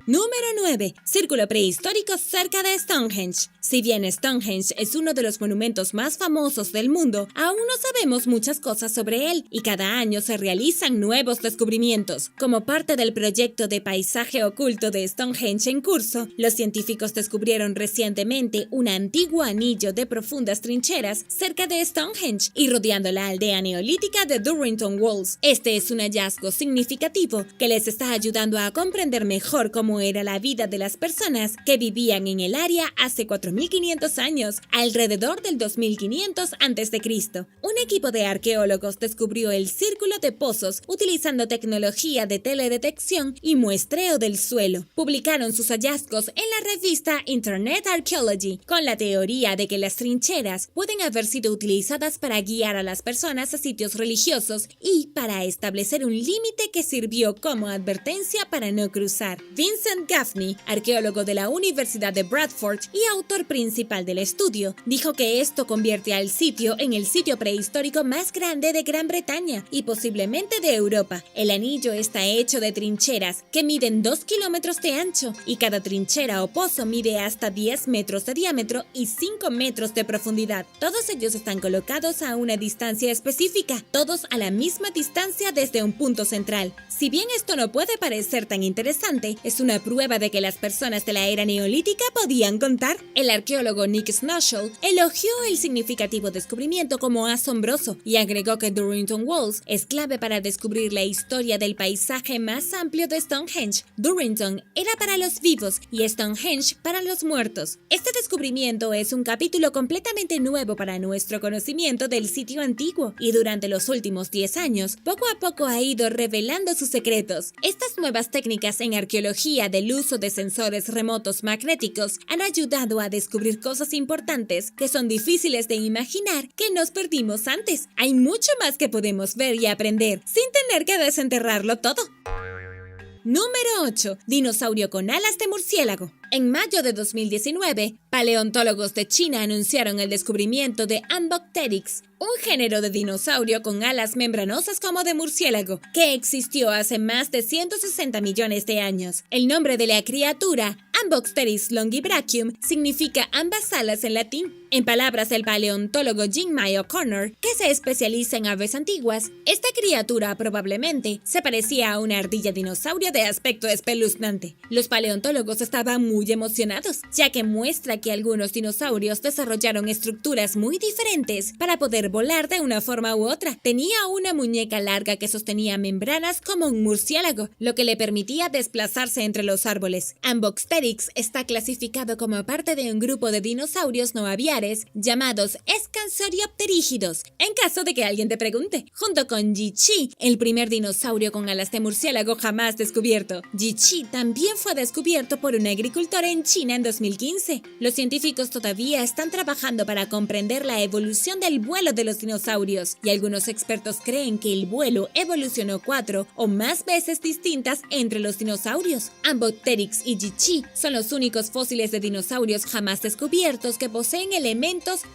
Número 9. Círculo prehistórico cerca de Stonehenge. Si bien Stonehenge es uno de los monumentos más famosos del mundo, aún no sabemos muchas cosas sobre él y cada año se realizan nuevos descubrimientos. Como parte del proyecto de paisaje oculto de Stonehenge en curso, los científicos descubrieron recientemente un antiguo anillo de profundas trincheras cerca de Stonehenge y rodeando la aldea neolítica de Durrington Walls. Este es un hallazgo significativo que les está ayudando a comprender mejor cómo era la vida de las personas que vivían en el área hace 4500 años, alrededor del 2500 a.C. Un equipo de arqueólogos descubrió el círculo de pozos utilizando tecnología de teledetección y muestreo del suelo. Publicaron sus hallazgos en la revista Internet Archaeology, con la teoría de que las trincheras pueden haber sido utilizadas para guiar a las personas a sitios religiosos y para establecer un límite que sirvió como advertencia para no cruzar. Vincent Gaffney, arqueólogo de la Universidad de Bradford y autor principal del estudio, dijo que esto convierte al sitio en el sitio prehistórico más grande de Gran Bretaña y posiblemente de Europa. El anillo está hecho de trincheras que miden 2 kilómetros de ancho y cada trinchera o pozo mide hasta 10 metros de diámetro y 5 metros de profundidad. Todos ellos están colocados a una distancia específica, todos a la misma distancia desde un punto central. Si bien esto no puede parecer tan interesante, es una prueba de que las personas de la era neolítica podían contar. El arqueólogo Nick Snowshall elogió el significativo descubrimiento como asombroso y agregó que Durrington Walls es clave para descubrir la historia del paisaje más amplio de Stonehenge. Durrington era para los vivos y Stonehenge para los muertos. Este descubrimiento es un capítulo completamente nuevo para nuestro conocimiento del sitio antiguo y durante los últimos 10 años, poco a poco ha ido revelando sus secretos. Estas nuevas técnicas en arqueología del uso de sensores remotos magnéticos han ayudado a descubrir cosas importantes que son difíciles de imaginar que nos perdimos antes. Hay mucho más que podemos ver y aprender sin tener que desenterrarlo todo. Número 8. Dinosaurio con alas de murciélago. En mayo de 2019, paleontólogos de China anunciaron el descubrimiento de Ambocteryx, un género de dinosaurio con alas membranosas como de murciélago, que existió hace más de 160 millones de años. El nombre de la criatura, Ambocteryx longibrachium, significa ambas alas en latín. En palabras del paleontólogo Jing-Mai O'Connor, que se especializa en aves antiguas, esta criatura probablemente se parecía a una ardilla dinosaurio de aspecto espeluznante. Los paleontólogos estaban muy emocionados, ya que muestra que algunos dinosaurios desarrollaron estructuras muy diferentes para poder volar de una forma u otra. Tenía una muñeca larga que sostenía membranas como un murciélago, lo que le permitía desplazarse entre los árboles. Ambocteryx está clasificado como parte de un grupo de dinosaurios no aviares llamados Scansoriopterígidos, en caso de que alguien te pregunte, junto con Yichi, el primer dinosaurio con alas de murciélago jamás descubierto. Yichi también fue descubierto por un agricultor en China en 2015. Los científicos todavía están trabajando para comprender la evolución del vuelo de los dinosaurios, y algunos expertos creen que el vuelo evolucionó 4 o más veces distintas entre los dinosaurios. Ambocteryx y Yichi son los únicos fósiles de dinosaurios jamás descubiertos que poseen elementos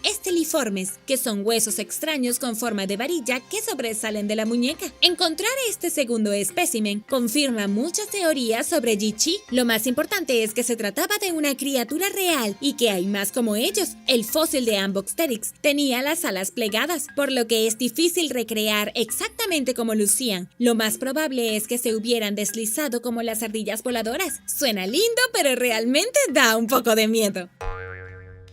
esteliformes, que son huesos extraños con forma de varilla que sobresalen de la muñeca. Encontrar este segundo espécimen confirma muchas teorías sobre Yichi. Lo más importante es que se trataba de una criatura real y que hay más como ellos. El fósil de Ambocteryx tenía las alas plegadas, por lo que es difícil recrear exactamente como lucían. Lo más probable es que se hubieran deslizado como las ardillas voladoras. Suena lindo, pero realmente da un poco de miedo.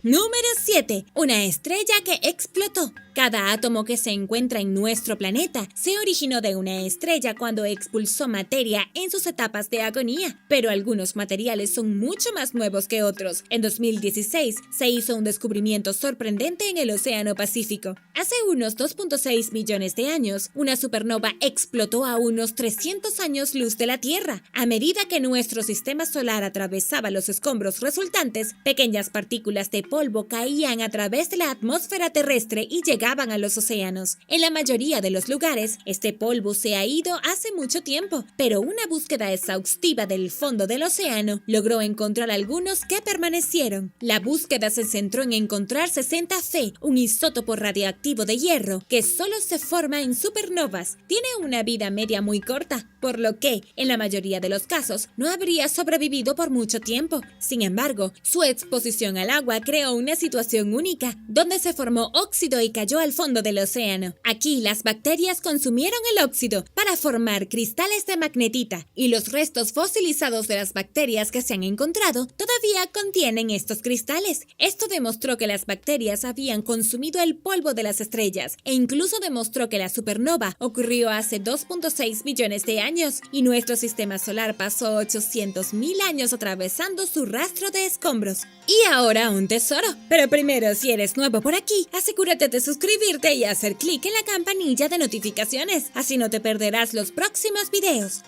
Número 7. Una estrella que explotó. Cada átomo que se encuentra en nuestro planeta se originó de una estrella cuando expulsó materia en sus etapas de agonía, pero algunos materiales son mucho más nuevos que otros. En 2016 se hizo un descubrimiento sorprendente en el Océano Pacífico. Hace unos 2.6 millones de años, una supernova explotó a unos 300 años luz de la Tierra. A medida que nuestro sistema solar atravesaba los escombros resultantes, pequeñas partículas de polvo caían a través de la atmósfera terrestre y llegaban llegaban a los océanos. En la mayoría de los lugares, este polvo se ha ido hace mucho tiempo, pero una búsqueda exhaustiva del fondo del océano logró encontrar algunos que permanecieron. La búsqueda se centró en encontrar 60Fe, un isótopo radioactivo de hierro que solo se forma en supernovas. Tiene una vida media muy corta, por lo que, en la mayoría de los casos, no habría sobrevivido por mucho tiempo. Sin embargo, su exposición al agua creó una situación única, donde se formó óxido y cayó al fondo del océano. Aquí, las bacterias consumieron el óxido para formar cristales de magnetita, y los restos fosilizados de las bacterias que se han encontrado todavía contienen estos cristales. Esto demostró que las bacterias habían consumido el polvo de las estrellas, e incluso demostró que la supernova ocurrió hace 2.6 millones de años, y nuestro sistema solar pasó 800.000 años atravesando su rastro de escombros. Y ahora un tesoro. Pero primero, si eres nuevo por aquí, asegúrate de suscribirte y hacer clic en la campanilla de notificaciones, así no te perderás los próximos videos.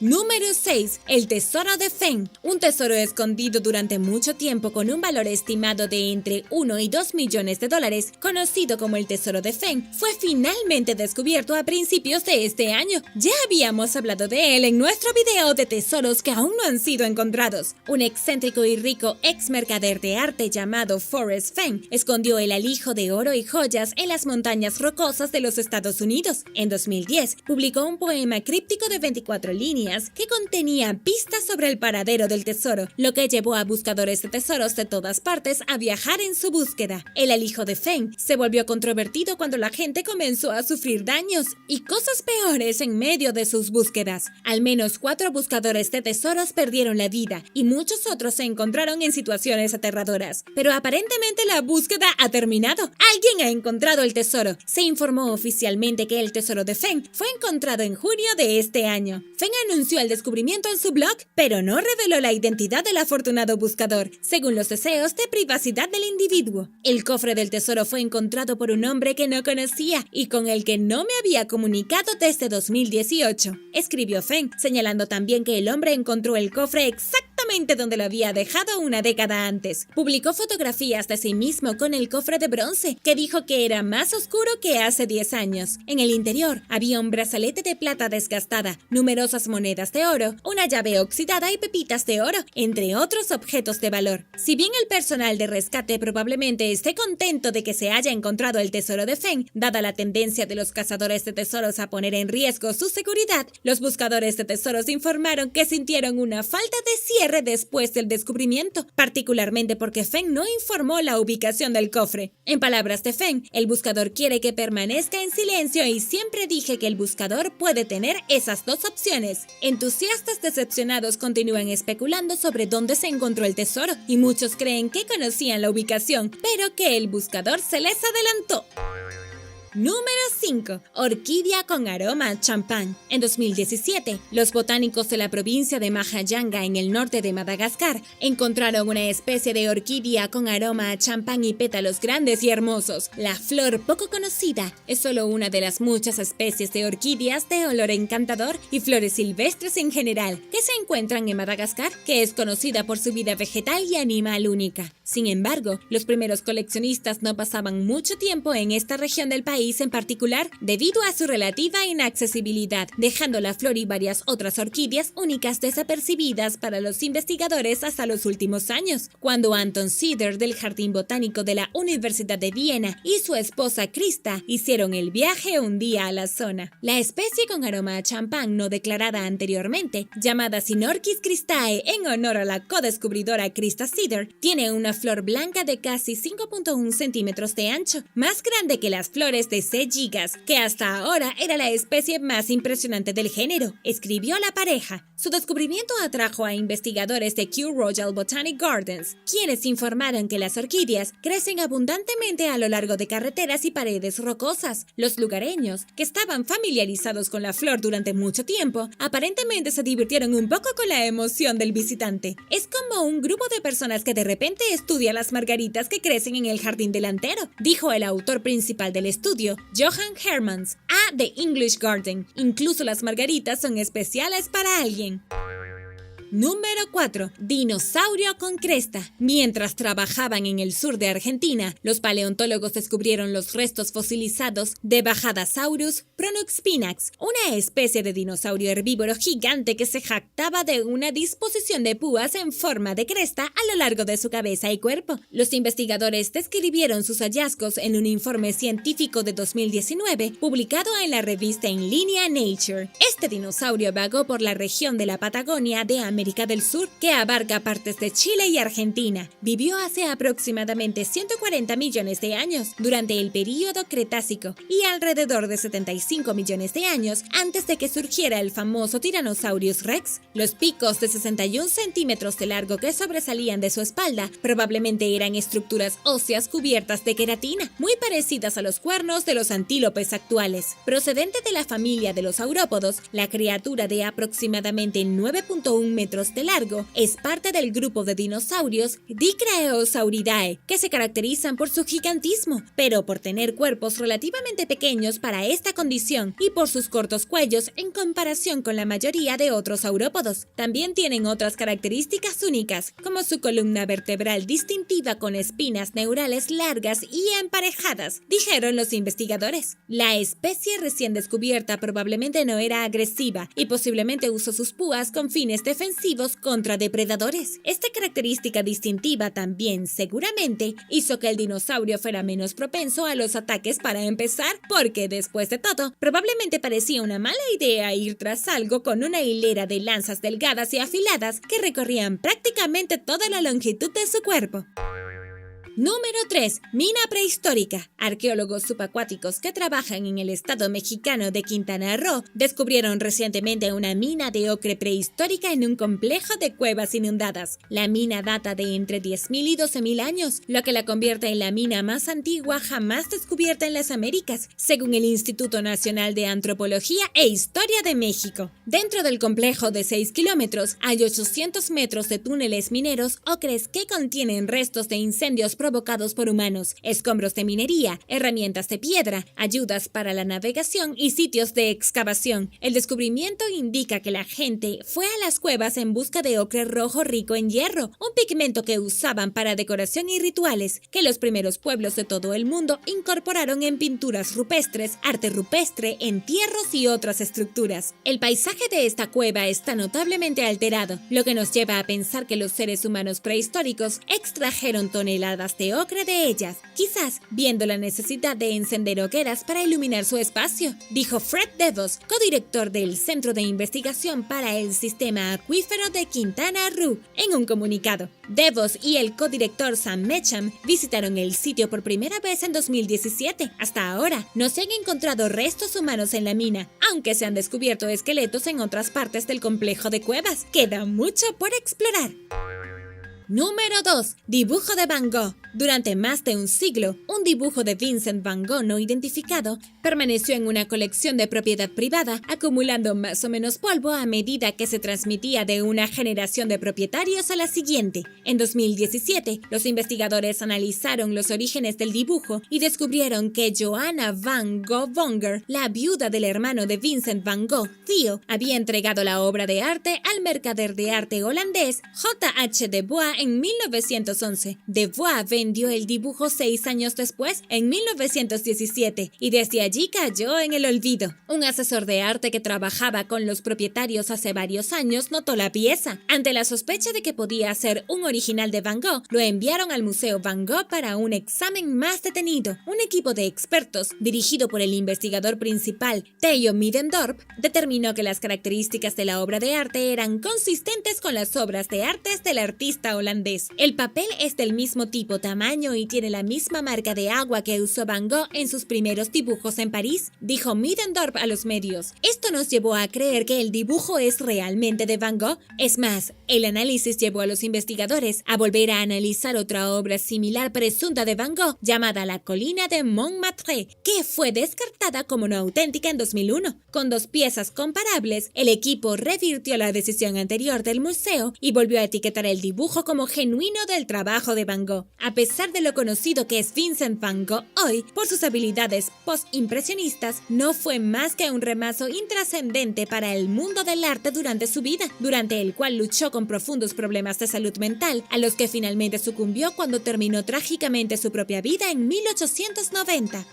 Número 6. El tesoro de Feng. Un tesoro escondido durante mucho tiempo con un valor estimado de entre 1 y 2 millones de dólares, conocido como el tesoro de Feng, fue finalmente descubierto a principios de este año. Ya habíamos hablado de él en nuestro video de tesoros que aún no han sido encontrados. Un excéntrico y rico ex mercader de arte llamado Forrest Feng escondió el alijo de oro y joyas en las montañas rocosas de los Estados Unidos. En 2010, publicó un poema críptico de 24 líneas que contenía pistas sobre el paradero del tesoro, lo que llevó a buscadores de tesoros de todas partes a viajar en su búsqueda. El alijo de Feng se volvió controvertido cuando la gente comenzó a sufrir daños y cosas peores en medio de sus búsquedas. Al menos 4 buscadores de tesoros perdieron la vida y muchos otros se encontraron en situaciones aterradoras. Pero aparentemente la búsqueda ha terminado. Alguien ha encontrado el tesoro. Se informó oficialmente que el tesoro de Feng fue encontrado en junio de este año. Feng anunció el descubrimiento en su blog, pero no reveló la identidad del afortunado buscador, según los deseos de privacidad del individuo. El cofre del tesoro fue encontrado por un hombre que no conocía y con el que no me había comunicado desde 2018, escribió Feng, señalando también que el hombre encontró el cofre exactamente donde lo había dejado una década antes. Publicó fotografías de sí mismo con el cofre de bronce, que dijo que era más oscuro que hace 10 años. En el interior había un brazalete de plata desgastada, numerosas monedas de oro, una llave oxidada y pepitas de oro, entre otros objetos de valor. Si bien el personal de rescate probablemente esté contento de que se haya encontrado el tesoro de Feng, dada la tendencia de los cazadores de tesoros a poner en riesgo su seguridad, los buscadores de tesoros informaron que sintieron una falta de cierre después del descubrimiento, particularmente porque Feng no informó la ubicación del cofre. En palabras de Feng, el buscador quiere que permanezca en silencio y siempre dije que el buscador puede tener esas dos opciones. Entusiastas decepcionados continúan especulando sobre dónde se encontró el tesoro y muchos creen que conocían la ubicación, pero que el buscador se les adelantó. Número 5. Orquídea con aroma a champán. En 2017, los botánicos de la provincia de Mahajanga, en el norte de Madagascar, encontraron una especie de orquídea con aroma a champán y pétalos grandes y hermosos. La flor, poco conocida, es solo una de las muchas especies de orquídeas de olor encantador y flores silvestres en general que se encuentran en Madagascar, que es conocida por su vida vegetal y animal única. Sin embargo, los primeros coleccionistas no pasaban mucho tiempo en esta región del país en particular debido a su relativa inaccesibilidad, dejando la flor y varias otras orquídeas únicas desapercibidas para los investigadores hasta los últimos años, cuando Anton Sider del Jardín Botánico de la Universidad de Viena y su esposa Krista hicieron el viaje un día a la zona. La especie con aroma a champán no declarada anteriormente, llamada Sinorchis Christae en honor a la codescubridora Krista Sider, tiene una flor blanca de casi 5.1 centímetros de ancho, más grande que las flores de C. gigas, que hasta ahora era la especie más impresionante del género, escribió la pareja. Su descubrimiento atrajo a investigadores de Kew Royal Botanic Gardens, quienes informaron que las orquídeas crecen abundantemente a lo largo de carreteras y paredes rocosas. Los lugareños, que estaban familiarizados con la flor durante mucho tiempo, aparentemente se divirtieron un poco con la emoción del visitante. Es como un grupo de personas que de repente estudia las margaritas que crecen en el jardín delantero, dijo el autor principal del estudio, Johan Hermans, a The English Garden. Incluso las margaritas son especiales para alguien. Número 4. Dinosaurio con cresta. Mientras trabajaban en el sur de Argentina, los paleontólogos descubrieron los restos fosilizados de Bajadasaurus pronuxpinax, una especie de dinosaurio herbívoro gigante que se jactaba de una disposición de púas en forma de cresta a lo largo de su cabeza y cuerpo. Los investigadores describieron sus hallazgos en un informe científico de 2019 publicado en la revista en línea Nature. Este dinosaurio vagó por la región de la Patagonia de América del Sur, que abarca partes de Chile y Argentina. Vivió hace aproximadamente 140 millones de años, durante el período Cretácico, y alrededor de 75 millones de años antes de que surgiera el famoso Tyrannosaurus Rex. Los picos de 61 centímetros de largo que sobresalían de su espalda probablemente eran estructuras óseas cubiertas de queratina, muy parecidas a los cuernos de los antílopes actuales. Procedente de la familia de los saurópodos, la criatura de aproximadamente 9.1 metros de largo es parte del grupo de dinosaurios Dicraeosauridae, que se caracterizan por su gigantismo, pero por tener cuerpos relativamente pequeños para esta condición y por sus cortos cuellos en comparación con la mayoría de otros saurópodos. También tienen otras características únicas, como su columna vertebral distintiva con espinas neurales largas y emparejadas, dijeron los investigadores. La especie recién descubierta probablemente no era agresiva y posiblemente usó sus púas con fines defensivos contra depredadores. Esta característica distintiva también, seguramente, hizo que el dinosaurio fuera menos propenso a los ataques para empezar, porque después de todo, probablemente parecía una mala idea ir tras algo con una hilera de lanzas delgadas y afiladas que recorrían prácticamente toda la longitud de su cuerpo. Número 3. Mina prehistórica. Arqueólogos subacuáticos que trabajan en el estado mexicano de Quintana Roo descubrieron recientemente una mina de ocre prehistórica en un complejo de cuevas inundadas. La mina data de entre 10.000 y 12.000 años, lo que la convierte en la mina más antigua jamás descubierta en las Américas, según el Instituto Nacional de Antropología e Historia de México. Dentro del complejo de 6 kilómetros hay 800 metros de túneles mineros ocres que contienen restos de incendios provocados por humanos, escombros de minería, herramientas de piedra, ayudas para la navegación y sitios de excavación. El descubrimiento indica que la gente fue a las cuevas en busca de ocre rojo rico en hierro, un pigmento que usaban para decoración y rituales, que los primeros pueblos de todo el mundo incorporaron en pinturas rupestres, arte rupestre, entierros y otras estructuras. El paisaje de esta cueva está notablemente alterado, lo que nos lleva a pensar que los seres humanos prehistóricos extrajeron toneladas de ocre de ellas, quizás viendo la necesidad de encender hogueras para iluminar su espacio, dijo Fred DeVos, codirector del Centro de Investigación para el Sistema Acuífero de Quintana Roo, en un comunicado. DeVos y el codirector Sam Mecham visitaron el sitio por primera vez en 2017. Hasta ahora, no se han encontrado restos humanos en la mina, aunque se han descubierto esqueletos en otras partes del complejo de cuevas. Queda mucho por explorar. Número 2. Dibujo de Van Gogh. Durante más de un siglo, un dibujo de Vincent Van Gogh no identificado permaneció en una colección de propiedad privada, acumulando más o menos polvo a medida que se transmitía de una generación de propietarios a la siguiente. En 2017, los investigadores analizaron los orígenes del dibujo y descubrieron que Johanna van Gogh-Wonger, la viuda del hermano de Vincent Van Gogh, Theo, había entregado la obra de arte al mercader de arte holandés J.H. de Bois en 1911. De Bois vendió el dibujo 6 años después, en 1917, y desde allí cayó en el olvido. Un asesor de arte que trabajaba con los propietarios hace varios años notó la pieza. Ante la sospecha de que podía ser un original de Van Gogh, lo enviaron al Museo Van Gogh para un examen más detenido. Un equipo de expertos, dirigido por el investigador principal, Theo Middendorp, determinó que las características de la obra de arte eran consistentes con las obras de artes del artista holandés. El papel es del mismo tipo, tamaño y tiene la misma marca de agua que usó Van Gogh en sus primeros dibujos en París, dijo Middendorp a los medios. Esto nos llevó a creer que el dibujo es realmente de Van Gogh. Es más, el análisis llevó a los investigadores a volver a analizar otra obra similar presunta de Van Gogh, llamada La colina de Montmartre, que fue descartada como no auténtica en 2001. Con 2 piezas comparables, el equipo revirtió la decisión anterior del museo y volvió a etiquetar el dibujo como como genuino del trabajo de Van Gogh. A pesar de lo conocido que es Vincent Van Gogh hoy por sus habilidades post-impresionistas, no fue más que un remazo intrascendente para el mundo del arte durante su vida, durante el cual luchó con profundos problemas de salud mental, a los que finalmente sucumbió cuando terminó trágicamente su propia vida en 1890.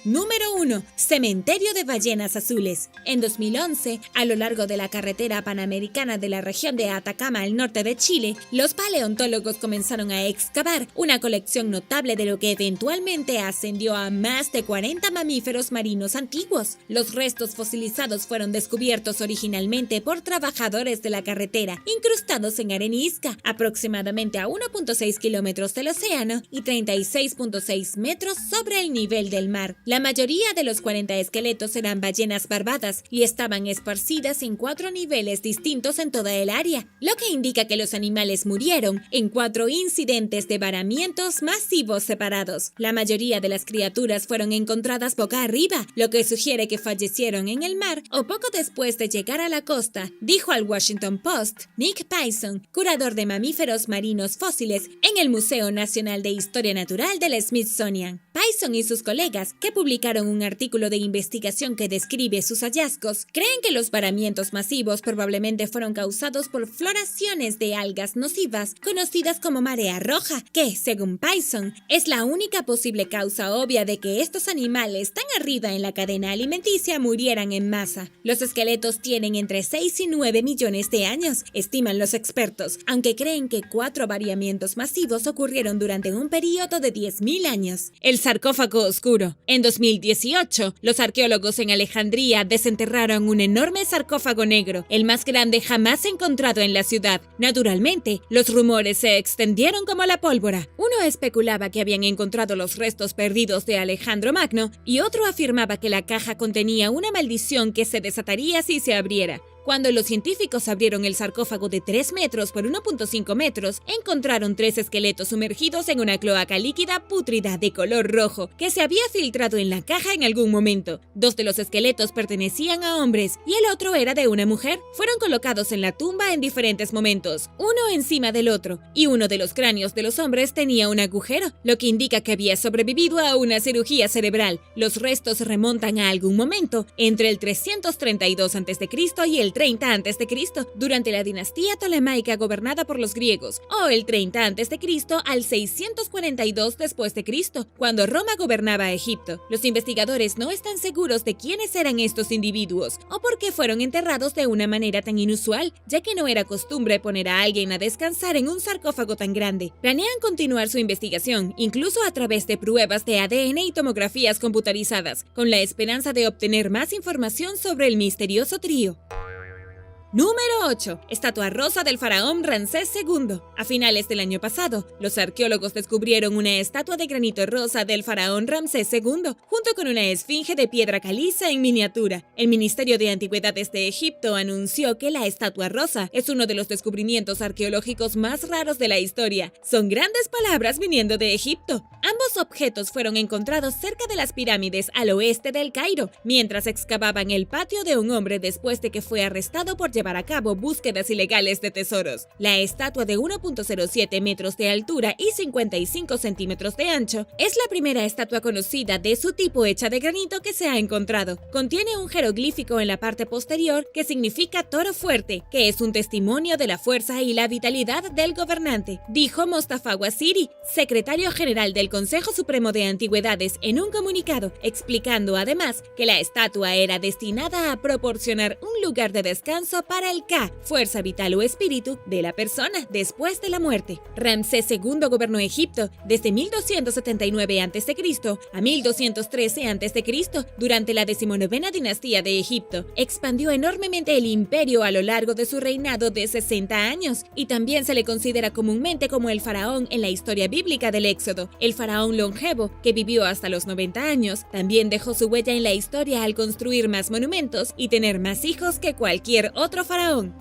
Número 1. Cementerio de ballenas azules. En 2011, a lo largo de la carretera panamericana de la región de Atacama al norte de Chile, los paleontólogos comenzaron a excavar una colección notable de lo que eventualmente ascendió a más de 40 mamíferos marinos antiguos. Los restos fosilizados fueron descubiertos originalmente por trabajadores de la carretera, incrustados en arenisca, aproximadamente a 1.6 kilómetros del océano y 36.6 metros sobre el nivel del mar. La mayoría de los 40 esqueletos eran ballenas barbadas y estaban esparcidas en 4 niveles distintos en toda el área, lo que indica que los animales murieron en 4 incidentes de varamientos masivos separados. La mayoría de las criaturas fueron encontradas boca arriba, lo que sugiere que fallecieron en el mar o poco después de llegar a la costa, dijo al Washington Post Nick Payson, curador de mamíferos marinos fósiles en el Museo Nacional de Historia Natural del Smithsonian. Payson y sus colegas, que publicaron un artículo de investigación que describe sus hallazgos, creen que los varamientos masivos probablemente fueron causados por floraciones de algas nocivas conocidas como marea roja, que, según Payson, es la única posible causa obvia de que estos animales tan arriba en la cadena alimenticia murieran en masa. Los esqueletos tienen entre 6 y 9 millones de años, estiman los expertos, aunque creen que 4 variamientos masivos ocurrieron durante un periodo de 10.000 años. El sarcófago oscuro. En 2018, los arqueólogos en Alejandría desenterraron un enorme sarcófago negro, el más grande jamás encontrado en la ciudad. Naturalmente, los rumores se extendieron como la pólvora. Uno especulaba que habían encontrado los restos perdidos de Alejandro Magno y otro afirmaba que la caja contenía una maldición que se desataría si se abriera. Cuando los científicos abrieron el sarcófago de 3 metros por 1.5 metros, encontraron 3 esqueletos sumergidos en una cloaca líquida pútrida de color rojo que se había filtrado en la caja en algún momento. 2 de los esqueletos pertenecían a hombres y el otro era de una mujer. Fueron colocados en la tumba en diferentes momentos, uno encima del otro, y uno de los cráneos de los hombres tenía un agujero, lo que indica que había sobrevivido a una cirugía cerebral. Los restos remontan a algún momento entre el 332 a.C. y el 30 a.C., durante la dinastía tolemaica gobernada por los griegos, o el 30 a.C. al 642 después de Cristo, cuando Roma gobernaba Egipto. Los investigadores no están seguros de quiénes eran estos individuos o por qué fueron enterrados de una manera tan inusual, ya que no era costumbre poner a alguien a descansar en un sarcófago tan grande. Planean continuar su investigación, incluso a través de pruebas de ADN y tomografías computarizadas, con la esperanza de obtener más información sobre el misterioso trío. Número 8. Estatua rosa del faraón Ramsés II. A finales del año pasado, los arqueólogos descubrieron una estatua de granito rosa del faraón Ramsés II, junto con una esfinge de piedra caliza en miniatura. El Ministerio de Antigüedades de Egipto anunció que la estatua rosa es uno de los descubrimientos arqueológicos más raros de la historia. Son grandes palabras viniendo de Egipto. Ambos objetos fueron encontrados cerca de las pirámides al oeste del Cairo, mientras excavaban el patio de un hombre después de que fue arrestado por llevar a cabo búsquedas ilegales de tesoros. La estatua de 1.07 metros de altura y 55 centímetros de ancho es la primera estatua conocida de su tipo hecha de granito que se ha encontrado. Contiene un jeroglífico en la parte posterior que significa toro fuerte, que es un testimonio de la fuerza y la vitalidad del gobernante, dijo Mostafa Waziri, secretario general del Consejo Supremo de Antigüedades, en un comunicado, explicando además que la estatua era destinada a proporcionar un lugar de descanso para el Ka, fuerza vital o espíritu de la persona después de la muerte. Ramsés II gobernó Egipto desde 1279 a.C. a 1213 a.C. durante la 19ª dinastía de Egipto. Expandió enormemente el imperio a lo largo de su reinado de 60 años y también se le considera comúnmente como el faraón en la historia bíblica del Éxodo. El faraón longevo, que vivió hasta los 90 años, también dejó su huella en la historia al construir más monumentos y tener más hijos que cualquier otro faraón.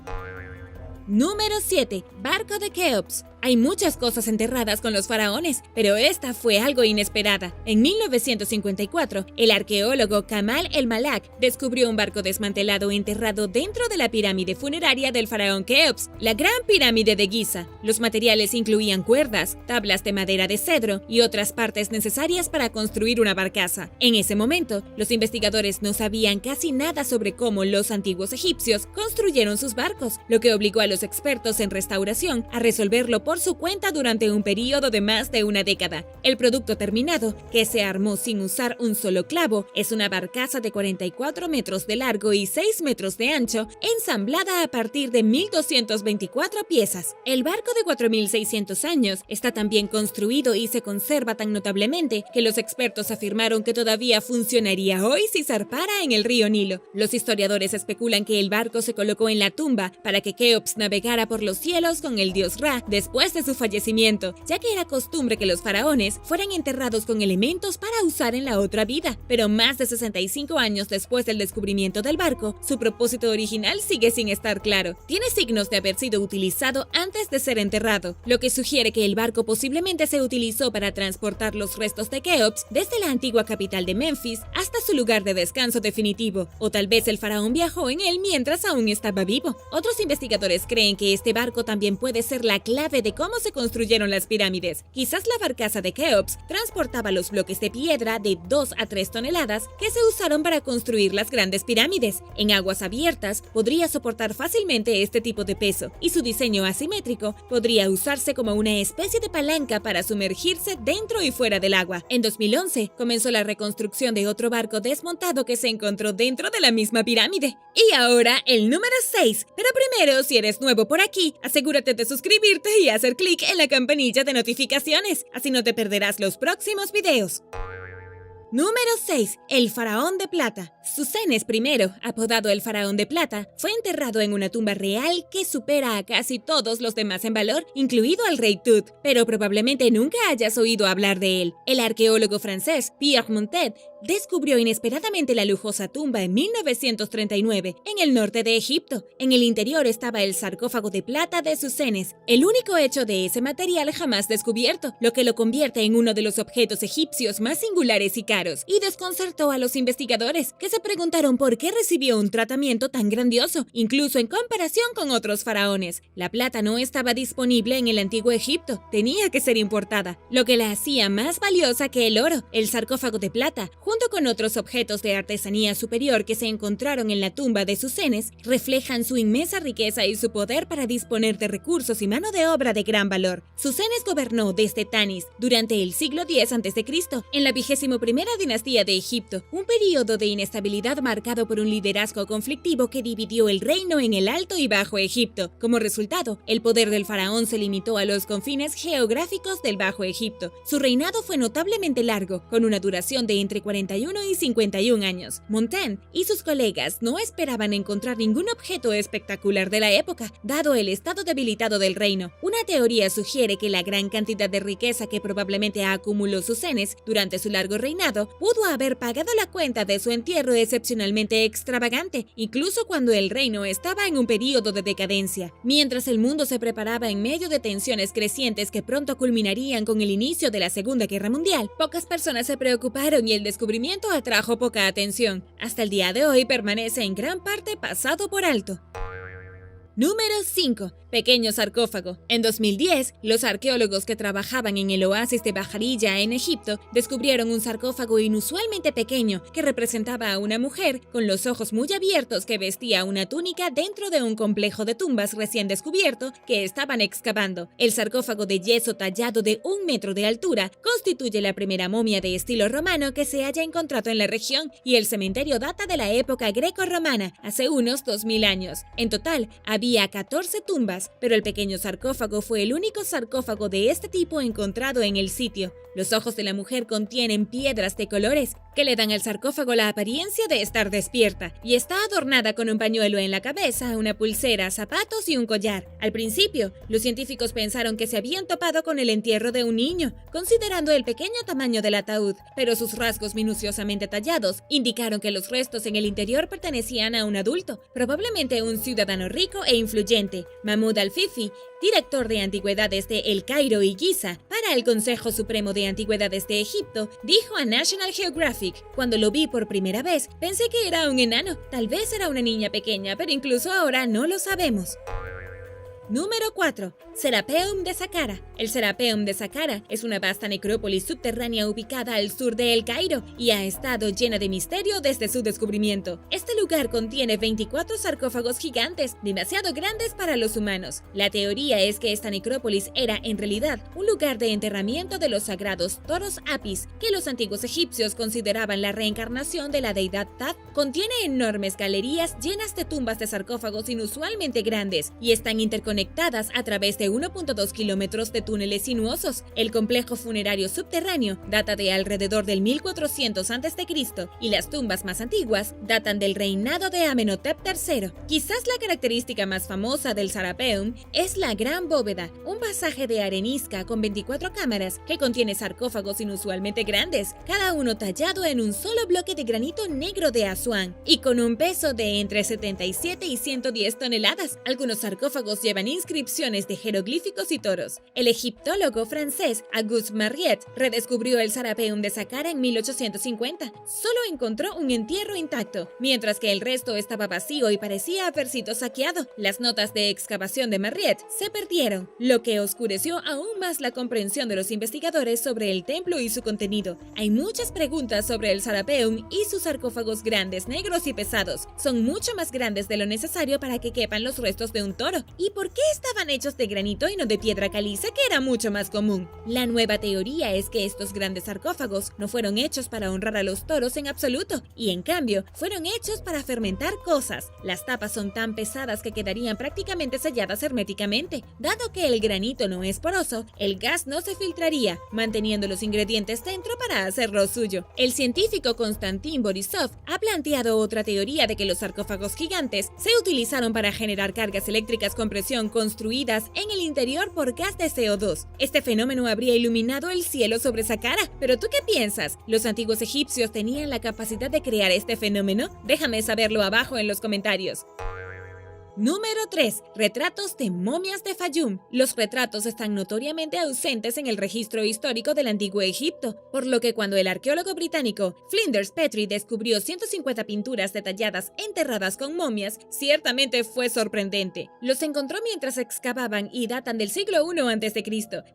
Número 7. Barco de Keops. Hay muchas cosas enterradas con los faraones, pero esta fue algo inesperada. En 1954, el arqueólogo Kamal el-Malak descubrió un barco desmantelado enterrado dentro de la pirámide funeraria del faraón Keops, la Gran Pirámide de Giza. Los materiales incluían cuerdas, tablas de madera de cedro y otras partes necesarias para construir una barcaza. En ese momento, los investigadores no sabían casi nada sobre cómo los antiguos egipcios construyeron sus barcos, lo que obligó a los expertos en restauración a resolverlo por su cuenta durante un periodo de más de una década. El producto terminado, que se armó sin usar un solo clavo, es una barcaza de 44 metros de largo y 6 metros de ancho, ensamblada a partir de 1.224 piezas. El barco de 4.600 años está tan bien construido y se conserva tan notablemente que los expertos afirmaron que todavía funcionaría hoy si zarpara en el río Nilo. Los historiadores especulan que el barco se colocó en la tumba para que Keops navegara por los cielos con el dios Ra después de su fallecimiento, ya que era costumbre que los faraones fueran enterrados con elementos para usar en la otra vida. Pero más de 65 años después del descubrimiento del barco, su propósito original sigue sin estar claro. Tiene signos de haber sido utilizado antes de ser enterrado, lo que sugiere que el barco posiblemente se utilizó para transportar los restos de Keops desde la antigua capital de Memphis hasta su lugar de descanso definitivo, o tal vez el faraón viajó en él mientras aún estaba vivo. Otros investigadores creen que este barco también puede ser la clave de cómo se construyeron las pirámides. Quizás la barcaza de Keops transportaba los bloques de piedra de 2 a 3 toneladas que se usaron para construir las grandes pirámides. En aguas abiertas podría soportar fácilmente este tipo de peso, y su diseño asimétrico podría usarse como una especie de palanca para sumergirse dentro y fuera del agua. En 2011 comenzó la reconstrucción de otro barco desmontado que se encontró dentro de la misma pirámide. Y ahora el número 6. Pero primero, si eres nuevo por aquí, asegúrate de suscribirte y hacer clic en la campanilla de notificaciones, así no te perderás los próximos videos. Número 6. El faraón de plata. Susenes I, apodado el faraón de plata, fue enterrado en una tumba real que supera a casi todos los demás en valor, incluido al rey Tut, pero probablemente nunca hayas oído hablar de él. El arqueólogo francés Pierre Montet descubrió inesperadamente la lujosa tumba en 1939 en el norte de Egipto. En el interior estaba el sarcófago de plata de Susenes, el único hecho de ese material jamás descubierto, lo que lo convierte en uno de los objetos egipcios más singulares y caros, y desconcertó a los investigadores, que se preguntaron por qué recibió un tratamiento tan grandioso, incluso en comparación con otros faraones. La plata no estaba disponible en el antiguo Egipto, tenía que ser importada, lo que la hacía más valiosa que el oro. El sarcófago de plata, junto con otros objetos de artesanía superior que se encontraron en la tumba de Susenes, reflejan su inmensa riqueza y su poder para disponer de recursos y mano de obra de gran valor. Susenes gobernó desde Tanis durante el siglo X a.C., en la 21ª dinastía de Egipto, un período de inestabilidad marcado por un liderazgo conflictivo que dividió el reino en el Alto y Bajo Egipto. Como resultado, el poder del faraón se limitó a los confines geográficos del Bajo Egipto. Su reinado fue notablemente largo, con una duración de entre 41 y 51 años. Montaigne y sus colegas no esperaban encontrar ningún objeto espectacular de la época, dado el estado debilitado del reino. Una teoría sugiere que la gran cantidad de riqueza que probablemente acumuló Susenes durante su largo reinado pudo haber pagado la cuenta de su entierro excepcionalmente extravagante, incluso cuando el reino estaba en un período de decadencia. Mientras el mundo se preparaba en medio de tensiones crecientes que pronto culminarían con el inicio de la Segunda Guerra Mundial, pocas personas se preocuparon y el descubrimiento atrajo poca atención. Hasta el día de hoy permanece en gran parte pasado por alto. Número 5. Pequeño sarcófago. En 2010, los arqueólogos que trabajaban en el oasis de Bajarilla en Egipto descubrieron un sarcófago inusualmente pequeño que representaba a una mujer con los ojos muy abiertos que vestía una túnica dentro de un complejo de tumbas recién descubierto que estaban excavando. El sarcófago de yeso tallado de 1 metro de altura constituye la primera momia de estilo romano que se haya encontrado en la región, y el cementerio data de la época greco-romana, hace unos 2000 años. En total, había 14 tumbas, pero el pequeño sarcófago fue el único sarcófago de este tipo encontrado en el sitio. Los ojos de la mujer contienen piedras de colores que le dan al sarcófago la apariencia de estar despierta, y está adornada con un pañuelo en la cabeza, una pulsera, zapatos y un collar. Al principio, los científicos pensaron que se habían topado con el entierro de un niño, considerando el pequeño tamaño del ataúd, pero sus rasgos minuciosamente tallados indicaron que los restos en el interior pertenecían a un adulto, probablemente un ciudadano rico e influyente. Mahmoud Al-Fifi, director de antigüedades de El Cairo y Giza para el Consejo Supremo de Antigüedades de Egipto, dijo a National Geographic: "Cuando lo vi por primera vez, pensé que era un enano, tal vez era una niña pequeña, pero incluso ahora no lo sabemos". Número 4. Serapeum de Saqqara. El Serapeum de Saqqara es una vasta necrópolis subterránea ubicada al sur de El Cairo y ha estado llena de misterio desde su descubrimiento. Este lugar contiene 24 sarcófagos gigantes, demasiado grandes para los humanos. La teoría es que esta necrópolis era en realidad un lugar de enterramiento de los sagrados toros Apis, que los antiguos egipcios consideraban la reencarnación de la deidad Tat. Contiene enormes galerías llenas de tumbas de sarcófagos inusualmente grandes y están interconectadas a través de 1.2 kilómetros de túneles sinuosos. El complejo funerario subterráneo data de alrededor del 1400 a.C. y las tumbas más antiguas datan del reinado de Amenhotep III. Quizás la característica más famosa del Serapeum es la Gran Bóveda, un pasaje de arenisca con 24 cámaras que contiene sarcófagos inusualmente grandes, cada uno tallado en un solo bloque de granito negro de Asuán y con un peso de entre 77 y 110 toneladas. Algunos sarcófagos llevan inscripciones de jeroglíficos y toros. El egiptólogo francés Auguste Mariette redescubrió el Serapeum de Saqqara en 1850. Solo encontró un entierro intacto, mientras que el resto estaba vacío y parecía haber sido saqueado. Las notas de excavación de Mariette se perdieron, lo que oscureció aún más la comprensión de los investigadores sobre el templo y su contenido. Hay muchas preguntas sobre el Serapeum y sus sarcófagos grandes, negros y pesados. Son mucho más grandes de lo necesario para que quepan los restos de un toro. ¿Y por qué estaban hechos de granito y no de piedra caliza, que era mucho más común? La nueva teoría es que estos grandes sarcófagos no fueron hechos para honrar a los toros en absoluto, y en cambio fueron hechos para fermentar cosas. Las tapas son tan pesadas que quedarían prácticamente selladas herméticamente. Dado que el granito no es poroso, el gas no se filtraría, manteniendo los ingredientes dentro para hacerlo suyo. El científico Konstantin Borisov ha planteado otra teoría de que los sarcófagos gigantes se utilizaron para generar cargas eléctricas con presión construidas en el interior por gas de CO2. Este fenómeno habría iluminado el cielo sobre Saqqara. ¿Pero tú qué piensas? ¿Los antiguos egipcios tenían la capacidad de crear este fenómeno? Déjame saberlo abajo en los comentarios. Número 3. Retratos de momias de Fayum. Los retratos están notoriamente ausentes en el registro histórico del antiguo Egipto, por lo que cuando el arqueólogo británico Flinders Petrie descubrió 150 pinturas detalladas enterradas con momias, ciertamente fue sorprendente. Los encontró mientras excavaban y datan del siglo I a.C.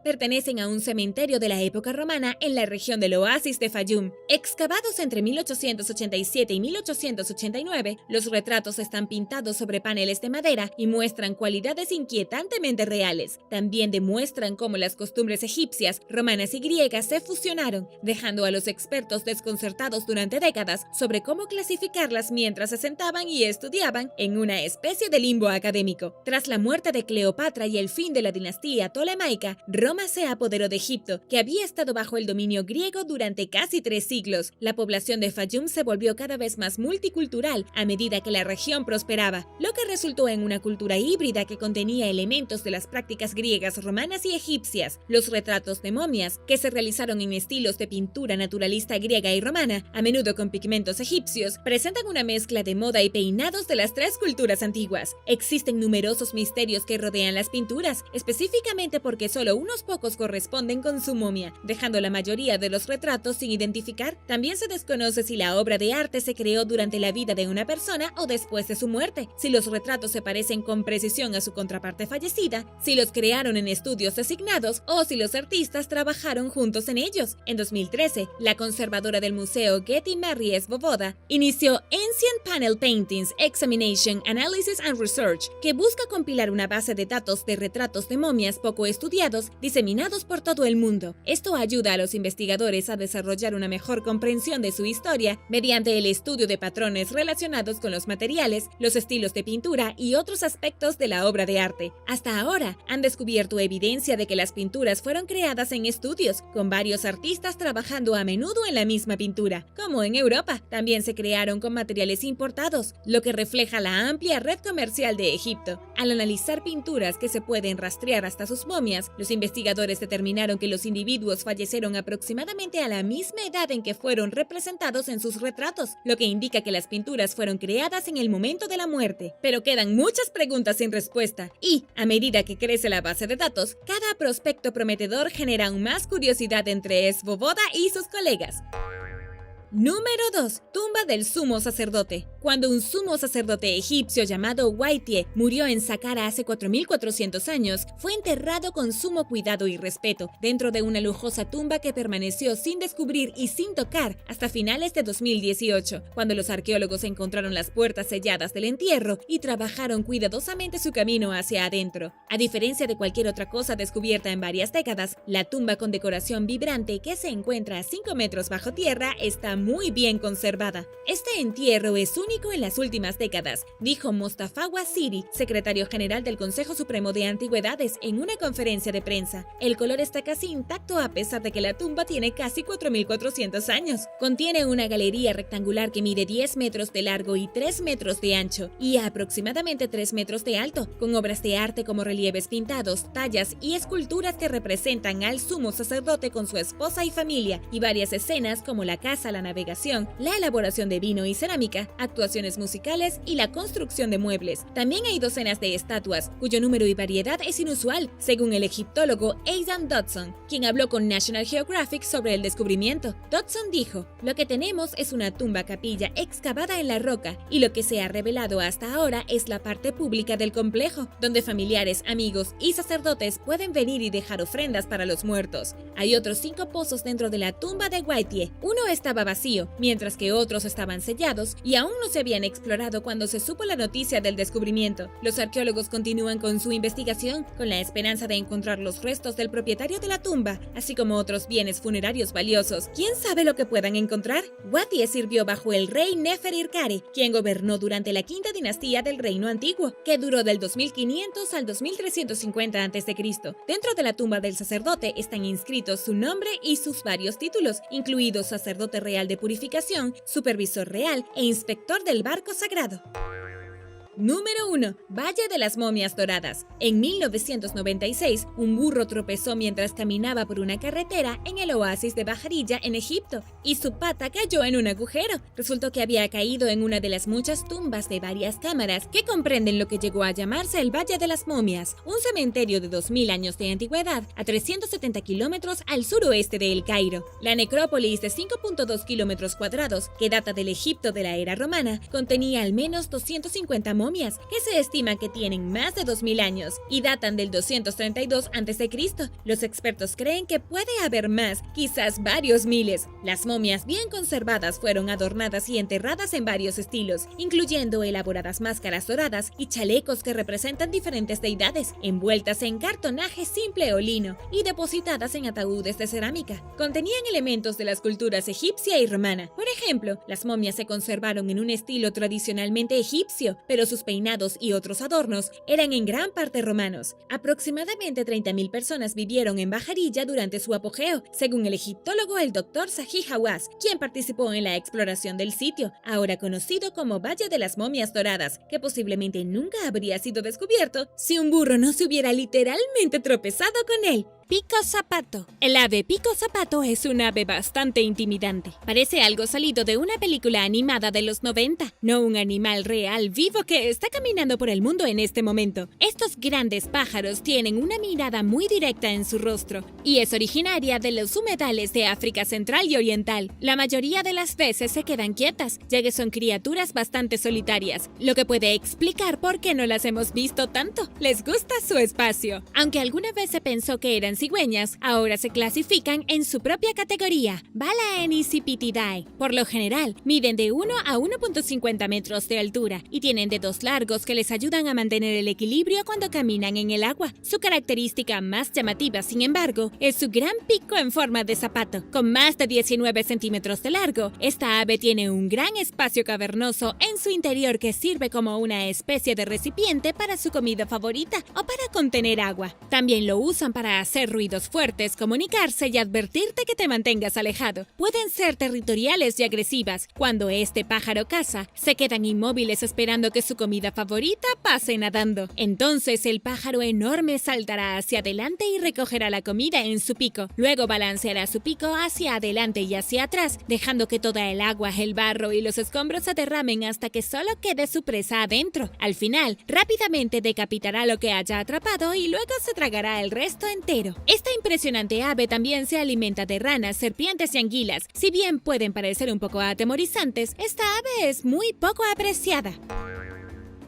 Pertenecen a un cementerio de la época romana en la región del oasis de Fayum. Excavados entre 1887 y 1889, los retratos están pintados sobre paneles de madera y muestran cualidades inquietantemente reales. También demuestran cómo las costumbres egipcias, romanas y griegas se fusionaron, dejando a los expertos desconcertados durante décadas sobre cómo clasificarlas mientras se sentaban y estudiaban en una especie de limbo académico. Tras la muerte de Cleopatra y el fin de la dinastía tolemaica, Roma se apoderó de Egipto, que había estado bajo el dominio griego durante casi 3 siglos. La población de Fayum se volvió cada vez más multicultural a medida que la región prosperaba, lo que resultó en una cultura híbrida que contenía elementos de las prácticas griegas, romanas y egipcias. Los retratos de momias, que se realizaron en estilos de pintura naturalista griega y romana, a menudo con pigmentos egipcios, presentan una mezcla de moda y peinados de las 3 culturas antiguas. Existen numerosos misterios que rodean las pinturas, específicamente porque solo unos pocos corresponden con su momia, dejando la mayoría de los retratos sin identificar. También se desconoce si la obra de arte se creó durante la vida de una persona o después de su muerte, si los retratos se parecen con precisión a su contraparte fallecida, si los crearon en estudios designados o si los artistas trabajaron juntos en ellos. En 2013, la conservadora del museo Getty Mary Svoboda inició Ancient Panel Paintings Examination, Analysis and Research, que busca compilar una base de datos de retratos de momias poco estudiados diseminados por todo el mundo. Esto ayuda a los investigadores a desarrollar una mejor comprensión de su historia mediante el estudio de patrones relacionados con los materiales, los estilos de pintura y otros aspectos de la obra de arte. Hasta ahora, han descubierto evidencia de que las pinturas fueron creadas en estudios, con varios artistas trabajando a menudo en la misma pintura. Como en Europa, también se crearon con materiales importados, lo que refleja la amplia red comercial de Egipto. Al analizar pinturas que se pueden rastrear hasta sus momias, los investigadores determinaron que los individuos fallecieron aproximadamente a la misma edad en que fueron representados en sus retratos, lo que indica que las pinturas fueron creadas en el momento de la muerte. Pero quedan quedan muchas preguntas sin respuesta y, a medida que crece la base de datos, cada prospecto prometedor genera aún más curiosidad entre Svoboda y sus colegas. Número 2. Tumba del sumo sacerdote. Cuando un sumo sacerdote egipcio llamado Waitie murió en Saqqara hace 4.400 años, fue enterrado con sumo cuidado y respeto dentro de una lujosa tumba que permaneció sin descubrir y sin tocar hasta finales de 2018, cuando los arqueólogos encontraron las puertas selladas del entierro y trabajaron cuidadosamente su camino hacia adentro. A diferencia de cualquier otra cosa descubierta en varias décadas, la tumba con decoración vibrante que se encuentra a 5 metros bajo tierra está muy bien conservada. Este entierro es único en las últimas décadas, dijo Mostafa Waziri, secretario general del Consejo Supremo de Antigüedades, en una conferencia de prensa. El color está casi intacto a pesar de que la tumba tiene casi 4.400 años. Contiene una galería rectangular que mide 10 metros de largo y 3 metros de ancho y aproximadamente 3 metros de alto, con obras de arte como relieves pintados, tallas y esculturas que representan al sumo sacerdote con su esposa y familia, y varias escenas como la caza, la navegación, la elaboración de vino y cerámica, actuaciones musicales y la construcción de muebles. También hay docenas de estatuas, cuyo número y variedad es inusual, según el egiptólogo Aidan Dodson, quien habló con National Geographic sobre el descubrimiento. Dodson dijo: "Lo que tenemos es una tumba capilla excavada en la roca, y lo que se ha revelado hasta ahora es la parte pública del complejo, donde familiares, amigos y sacerdotes pueden venir y dejar ofrendas para los muertos. Hay otros 5 pozos dentro de la tumba de Waitie. Uno estaba vacío, mientras que otros estaban sellados y aún no se habían explorado cuando se supo la noticia del descubrimiento. Los arqueólogos continúan con su investigación, con la esperanza de encontrar los restos del propietario de la tumba, así como otros bienes funerarios valiosos. ¿Quién sabe lo que puedan encontrar?" Waitie sirvió bajo el rey Neferirkare, quien gobernó durante la quinta dinastía del Reino Antiguo, que duró del 2500 al 2350 a.C. Dentro de la tumba del sacerdote están inscritos su nombre y sus varios títulos, incluidos sacerdote real de purificación, supervisor real e inspector del barco sagrado. Número 1. Valle de las Momias Doradas. En 1996, un burro tropezó mientras caminaba por una carretera en el oasis de Bajarilla, en Egipto, y su pata cayó en un agujero. Resultó que había caído en una de las muchas tumbas de varias cámaras que comprenden lo que llegó a llamarse el Valle de las Momias, un cementerio de 2000 años de antigüedad a 370 kilómetros al suroeste de El Cairo. La necrópolis de 5.2 kilómetros cuadrados, que data del Egipto de la era romana, contenía al menos 250 momias que se estima que tienen más de 2000 años y datan del 232 a.C. Los expertos creen que puede haber más, quizás varios miles. Las momias bien conservadas fueron adornadas y enterradas en varios estilos, incluyendo elaboradas máscaras doradas y chalecos que representan diferentes deidades, envueltas en cartonaje simple o lino y depositadas en ataúdes de cerámica. Contenían elementos de las culturas egipcia y romana. Por ejemplo, las momias se conservaron en un estilo tradicionalmente egipcio, pero sus peinados y otros adornos eran en gran parte romanos. Aproximadamente 30.000 personas vivieron en Bajarilla durante su apogeo, según el egiptólogo el Dr. Zahi Hawass, quien participó en la exploración del sitio, ahora conocido como Valle de las Momias Doradas, que posiblemente nunca habría sido descubierto si un burro no se hubiera literalmente tropezado con él. Pico zapato. El ave pico zapato es un ave bastante intimidante. Parece algo salido de una película animada de los 90, no un animal real vivo que está caminando por el mundo en este momento. Estos grandes pájaros tienen una mirada muy directa en su rostro y es originaria de los humedales de África Central y Oriental. La mayoría de las veces se quedan quietas, ya que son criaturas bastante solitarias, lo que puede explicar por qué no las hemos visto tanto. Les gusta su espacio. Aunque alguna vez se pensó que eran cigüeñas, ahora se clasifican en su propia categoría, Balaenissipitidae. Por lo general, miden de 1 a 1.50 metros de altura y tienen dedos largos que les ayudan a mantener el equilibrio cuando caminan en el agua. Su característica más llamativa, sin embargo, es su gran pico en forma de zapato. Con más de 19 centímetros de largo, esta ave tiene un gran espacio cavernoso en su interior que sirve como una especie de recipiente para su comida favorita o para contener agua. También lo usan para hacer ruidos fuertes, comunicarse y advertirte que te mantengas alejado. Pueden ser territoriales y agresivas. Cuando este pájaro caza, se quedan inmóviles esperando que su comida favorita pase nadando. Entonces el pájaro enorme saltará hacia adelante y recogerá la comida en su pico. Luego balanceará su pico hacia adelante y hacia atrás, dejando que toda el agua, el barro y los escombros se derramen hasta que solo quede su presa adentro. Al final, rápidamente decapitará lo que haya atrapado y luego se tragará el resto entero. Esta impresionante ave también se alimenta de ranas, serpientes y anguilas. Si bien pueden parecer un poco atemorizantes, esta ave es muy poco apreciada.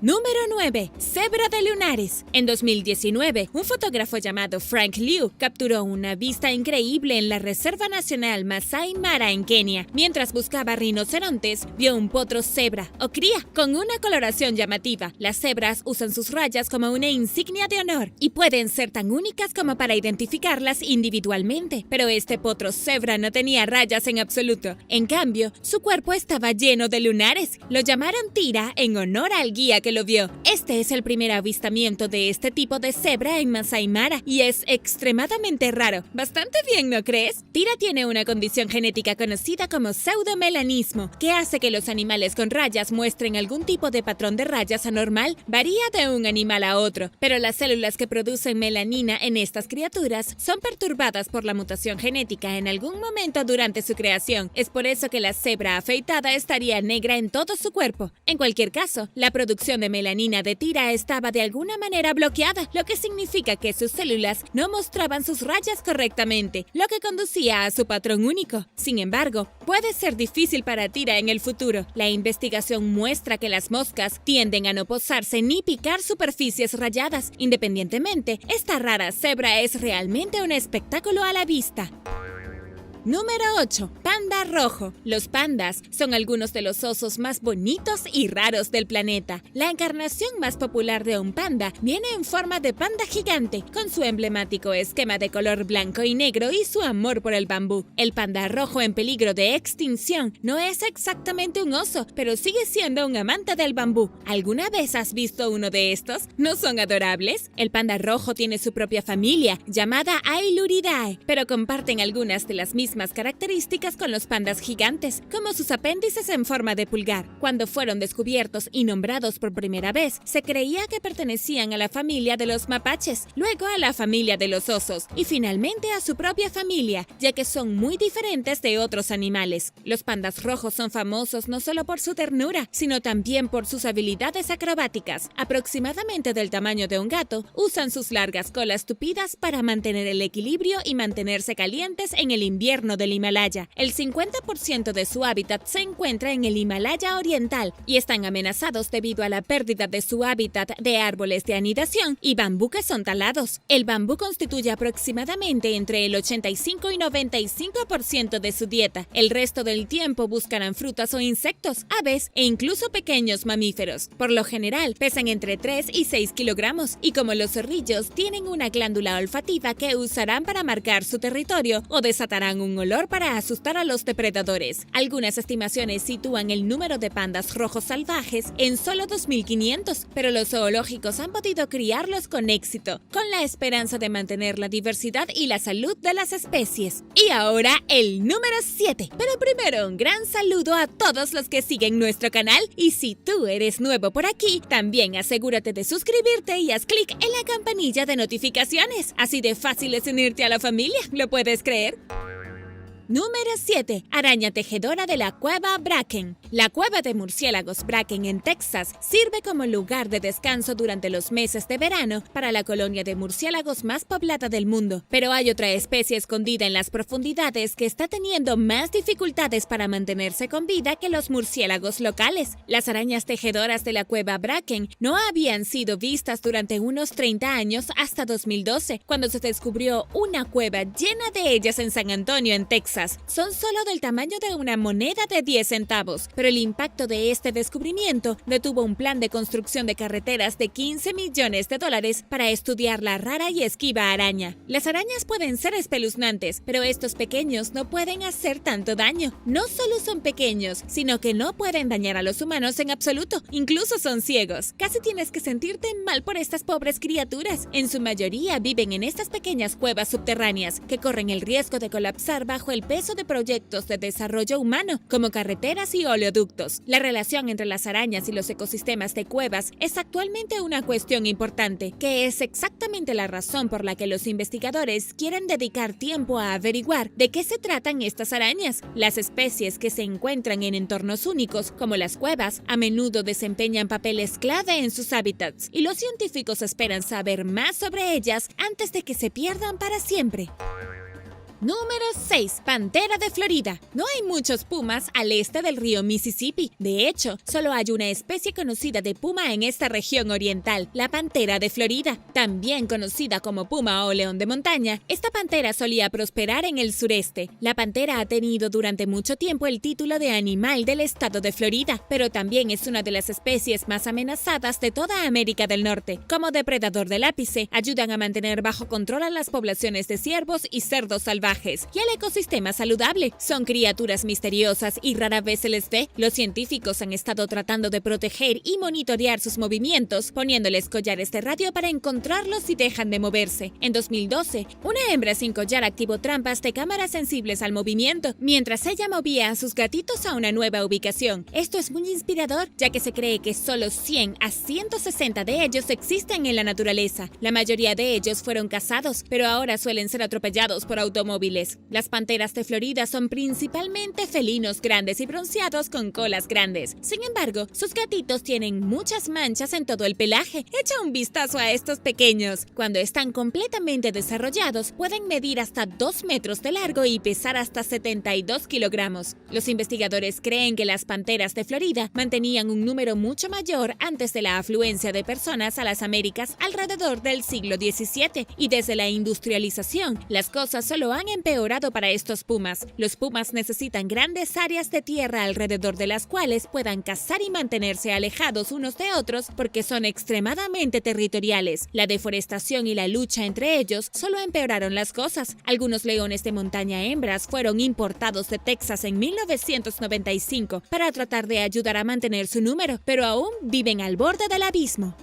Número 9. Cebra de lunares. En 2019, un fotógrafo llamado Frank Liu capturó una vista increíble en la Reserva Nacional Masai Mara en Kenia. Mientras buscaba rinocerontes, vio un potro cebra o cría con una coloración llamativa. Las cebras usan sus rayas como una insignia de honor y pueden ser tan únicas como para identificarlas individualmente. Pero este potro cebra no tenía rayas en absoluto. En cambio, su cuerpo estaba lleno de lunares. Lo llamaron Tira en honor al guía que lo vio. Este es el primer avistamiento de este tipo de cebra en Masai Mara y es extremadamente raro. Bastante bien, ¿no crees? Tira tiene una condición genética conocida como pseudomelanismo, que hace que los animales con rayas muestren algún tipo de patrón de rayas anormal. Varía de un animal a otro, pero las células que producen melanina en estas criaturas son perturbadas por la mutación genética en algún momento durante su creación. Es por eso que la cebra afeitada estaría negra en todo su cuerpo. En cualquier caso, la producción de melanina de Tira estaba de alguna manera bloqueada, lo que significa que sus células no mostraban sus rayas correctamente, lo que conducía a su patrón único. Sin embargo, puede ser difícil para Tira en el futuro. La investigación muestra que las moscas tienden a no posarse ni picar superficies rayadas. Independientemente, esta rara cebra es realmente un espectáculo a la vista. Número 8. Panda rojo. Los pandas son algunos de los osos más bonitos y raros del planeta. La encarnación más popular de un panda viene en forma de panda gigante, con su emblemático esquema de color blanco y negro y su amor por el bambú. El panda rojo en peligro de extinción no es exactamente un oso, pero sigue siendo un amante del bambú. ¿Alguna vez has visto uno de estos? ¿No son adorables? El panda rojo tiene su propia familia, llamada Ailuridae, pero comparten algunas de las mismas características con los pandas gigantes, como sus apéndices en forma de pulgar. Cuando fueron descubiertos y nombrados por primera vez, se creía que pertenecían a la familia de los mapaches, luego a la familia de los osos y finalmente a su propia familia, ya que son muy diferentes de otros animales. Los pandas rojos son famosos no solo por su ternura, sino también por sus habilidades acrobáticas. Aproximadamente del tamaño de un gato, usan sus largas colas tupidas para mantener el equilibrio y mantenerse calientes en el invierno del Himalaya. El 50% de su hábitat se encuentra en el Himalaya oriental y están amenazados debido a la pérdida de su hábitat de árboles de anidación y bambú que son talados. El bambú constituye aproximadamente entre el 85 y 95% de su dieta. El resto del tiempo buscarán frutas o insectos, aves e incluso pequeños mamíferos. Por lo general, pesan entre 3 y 6 kilogramos y como los zorrillos tienen una glándula olfativa que usarán para marcar su territorio o desatarán un olor para asustar a los depredadores. Algunas estimaciones sitúan el número de pandas rojos salvajes en solo 2.500, pero los zoológicos han podido criarlos con éxito, con la esperanza de mantener la diversidad y la salud de las especies. Y ahora el número 7. Pero primero un gran saludo a todos los que siguen nuestro canal y si tú eres nuevo por aquí, también asegúrate de suscribirte y haz clic en la campanilla de notificaciones. Así de fácil es unirte a la familia, ¿lo puedes creer? Número 7. Araña tejedora de la cueva Bracken. La cueva de murciélagos Bracken en Texas sirve como lugar de descanso durante los meses de verano para la colonia de murciélagos más poblada del mundo. Pero hay otra especie escondida en las profundidades que está teniendo más dificultades para mantenerse con vida que los murciélagos locales. Las arañas tejedoras de la cueva Bracken no habían sido vistas durante unos 30 años hasta 2012, cuando se descubrió una cueva llena de ellas en San Antonio, en Texas. Texas. Son solo del tamaño de una moneda de 10 centavos, pero el impacto de este descubrimiento detuvo un plan de construcción de carreteras de $15 millones para estudiar la rara y esquiva araña. Las arañas pueden ser espeluznantes, pero estos pequeños no pueden hacer tanto daño. No solo son pequeños, sino que no pueden dañar a los humanos en absoluto. Incluso son ciegos. Casi tienes que sentirte mal por estas pobres criaturas. En su mayoría viven en estas pequeñas cuevas subterráneas que corren el riesgo de colapsar bajo el peso de proyectos de desarrollo humano, como carreteras y oleoductos. La relación entre las arañas y los ecosistemas de cuevas es actualmente una cuestión importante, que es exactamente la razón por la que los investigadores quieren dedicar tiempo a averiguar de qué se tratan estas arañas. Las especies que se encuentran en entornos únicos, como las cuevas, a menudo desempeñan papeles clave en sus hábitats, y los científicos esperan saber más sobre ellas antes de que se pierdan para siempre. Número 6. Pantera de Florida. No hay muchos pumas al este del río Mississippi. De hecho, solo hay una especie conocida de puma en esta región oriental, la pantera de Florida. También conocida como puma o león de montaña, esta pantera solía prosperar en el sureste. La pantera ha tenido durante mucho tiempo el título de animal del estado de Florida, pero también es una de las especies más amenazadas de toda América del Norte. Como depredador del ápice, ayudan a mantener bajo control a las poblaciones de ciervos y cerdos salvajes y al ecosistema saludable. Son criaturas misteriosas y rara vez se les ve. Los científicos han estado tratando de proteger y monitorear sus movimientos, poniéndoles collares de radio para encontrarlos si dejan de moverse. En 2012, una hembra sin collar activó trampas de cámaras sensibles al movimiento, mientras ella movía a sus gatitos a una nueva ubicación. Esto es muy inspirador, ya que se cree que solo 100 a 160 de ellos existen en la naturaleza. La mayoría de ellos fueron cazados, pero ahora suelen ser atropellados por automóviles. Las panteras de Florida son principalmente felinos grandes y bronceados con colas grandes. Sin embargo, sus gatitos tienen muchas manchas en todo el pelaje. Echa un vistazo a estos pequeños. Cuando están completamente desarrollados, pueden medir hasta 2 metros de largo y pesar hasta 72 kilogramos. Los investigadores creen que las panteras de Florida mantenían un número mucho mayor antes de la afluencia de personas a las Américas alrededor del siglo XVII, y desde la industrialización, las cosas solo han empeorado para estos pumas. Los pumas necesitan grandes áreas de tierra alrededor de las cuales puedan cazar y mantenerse alejados unos de otros porque son extremadamente territoriales. La deforestación y la lucha entre ellos solo empeoraron las cosas. Algunos leones de montaña hembras fueron importados de Texas en 1995 para tratar de ayudar a mantener su número, pero aún viven al borde del abismo.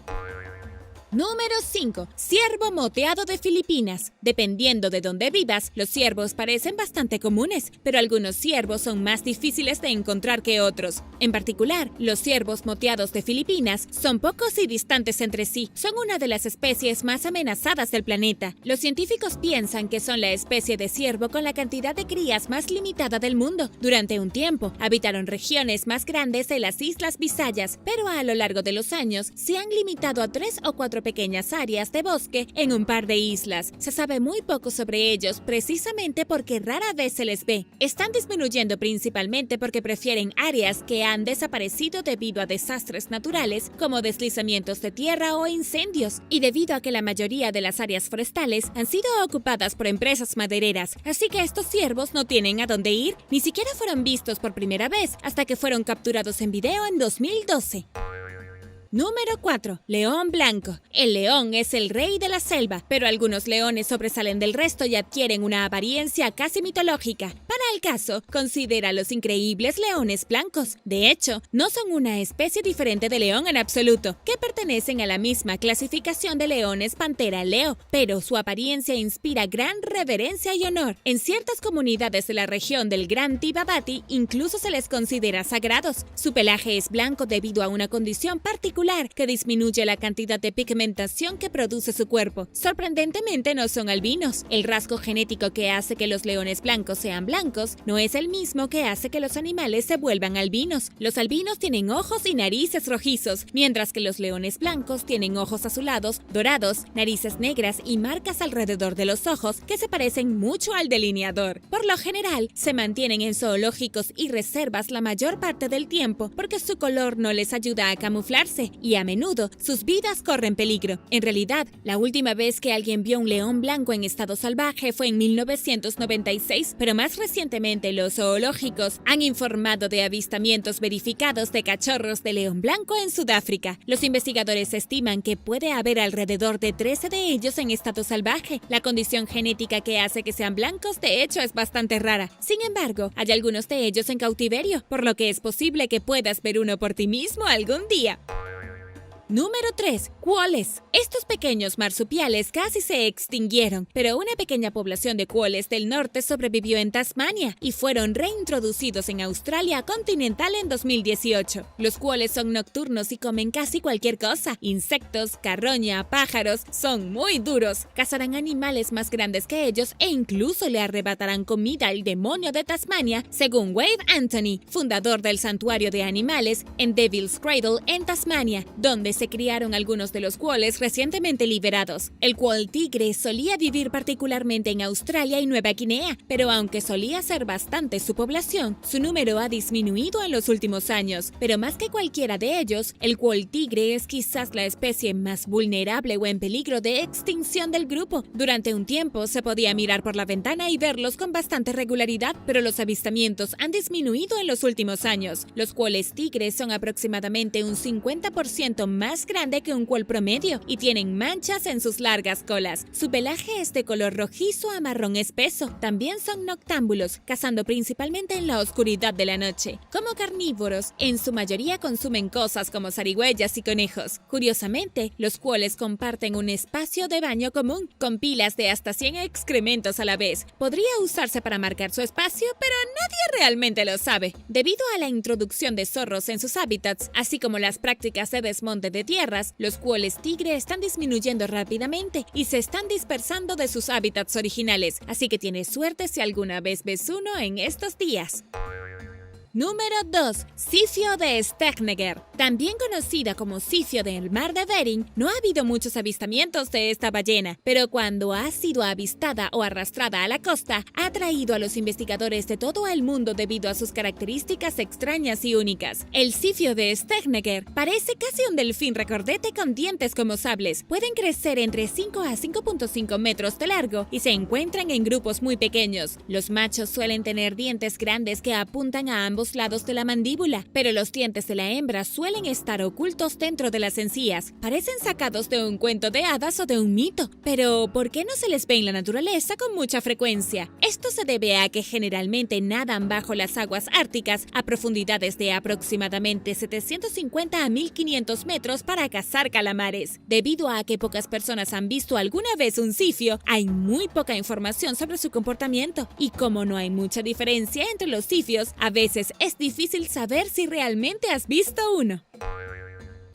Número 5. Ciervo moteado de Filipinas. Dependiendo de dónde vivas, los ciervos parecen bastante comunes, pero algunos ciervos son más difíciles de encontrar que otros. En particular, los ciervos moteados de Filipinas son pocos y distantes entre sí. Son una de las especies más amenazadas del planeta. Los científicos piensan que son la especie de ciervo con la cantidad de crías más limitada del mundo. Durante un tiempo, habitaron regiones más grandes de las Islas Visayas, pero a lo largo de los años se han limitado a 3 o 4 pequeñas áreas de bosque en un par de islas. Se sabe muy poco sobre ellos precisamente porque rara vez se les ve. Están disminuyendo principalmente porque prefieren áreas que han desaparecido debido a desastres naturales como deslizamientos de tierra o incendios, y debido a que la mayoría de las áreas forestales han sido ocupadas por empresas madereras. Así que estos ciervos no tienen a dónde ir, ni siquiera fueron vistos por primera vez hasta que fueron capturados en video en 2012. Número 4. León blanco. El león es el rey de la selva, pero algunos leones sobresalen del resto y adquieren una apariencia casi mitológica. Para el caso, considera los increíbles leones blancos. De hecho, no son una especie diferente de león en absoluto, que pertenecen a la misma clasificación de leones pantera leo, pero su apariencia inspira gran reverencia y honor. En ciertas comunidades de la región del Gran Tibabati, incluso se les considera sagrados. Su pelaje es blanco debido a una condición particular que disminuye la cantidad de pigmentación que produce su cuerpo. Sorprendentemente no son albinos. El rasgo genético que hace que los leones blancos sean blancos no es el mismo que hace que los animales se vuelvan albinos. Los albinos tienen ojos y narices rojizos, mientras que los leones blancos tienen ojos azulados, dorados, narices negras y marcas alrededor de los ojos que se parecen mucho al delineador. Por lo general, se mantienen en zoológicos y reservas la mayor parte del tiempo porque su color no les ayuda a camuflarse, y a menudo sus vidas corren peligro. En realidad, la última vez que alguien vio un león blanco en estado salvaje fue en 1996, pero más recientemente recientemente los zoológicos han informado de avistamientos verificados de cachorros de león blanco en Sudáfrica. Los investigadores estiman que puede haber alrededor de 13 de ellos en estado salvaje. La condición genética que hace que sean blancos, de hecho, es bastante rara. Sin embargo, hay algunos de ellos en cautiverio, por lo que es posible que puedas ver uno por ti mismo algún día. Número 3. Koalas. Estos pequeños marsupiales casi se extinguieron, pero una pequeña población de koalas del norte sobrevivió en Tasmania y fueron reintroducidos en Australia continental en 2018. Los koalas son nocturnos y comen casi cualquier cosa: insectos, carroña, pájaros. Son muy duros, cazarán animales más grandes que ellos e incluso le arrebatarán comida al demonio de Tasmania, según Wade Anthony, fundador del santuario de animales en Devil's Cradle en Tasmania, donde se criaron algunos de los koalas recientemente liberados. El koal tigre solía vivir particularmente en Australia y Nueva Guinea, pero aunque solía ser bastante su población, su número ha disminuido en los últimos años. Pero más que cualquiera de ellos, el koal tigre es quizás la especie más vulnerable o en peligro de extinción del grupo. Durante un tiempo se podía mirar por la ventana y verlos con bastante regularidad, pero los avistamientos han disminuido en los últimos años. Los koalas tigres son aproximadamente un 50% más grande que un koal promedio y tienen manchas en sus largas colas. Su pelaje es de color rojizo a marrón espeso. También son noctámbulos, cazando principalmente en la oscuridad de la noche. Como carnívoros, en su mayoría consumen cosas como zarigüeyas y conejos. Curiosamente, los koalas comparten un espacio de baño común, con pilas de hasta 100 excrementos a la vez. Podría usarse para marcar su espacio, pero nadie realmente lo sabe. Debido a la introducción de zorros en sus hábitats, así como las prácticas de desmonte de tierras, los koalas tigre están disminuyendo rápidamente y se están dispersando de sus hábitats originales, así que tienes suerte si alguna vez ves uno en estos días. Número 2. Sifio de Stejneger. También conocida como sifio del mar de Bering, no ha habido muchos avistamientos de esta ballena, pero cuando ha sido avistada o arrastrada a la costa, ha atraído a los investigadores de todo el mundo debido a sus características extrañas y únicas. El sifio de Stejneger parece casi un delfín recordete con dientes como sables. Pueden crecer entre 5 a 5.5 metros de largo y se encuentran en grupos muy pequeños. Los machos suelen tener dientes grandes que apuntan a ambos lados de la mandíbula, pero los dientes de la hembra suelen estar ocultos dentro de las encías. Parecen sacados de un cuento de hadas o de un mito, pero ¿por qué no se les ve en la naturaleza con mucha frecuencia? Esto se debe a que generalmente nadan bajo las aguas árticas a profundidades de aproximadamente 750 a 1500 metros para cazar calamares. Debido a que pocas personas han visto alguna vez un sifio, hay muy poca información sobre su comportamiento, y como no hay mucha diferencia entre los sifios, a veces es difícil saber si realmente has visto uno.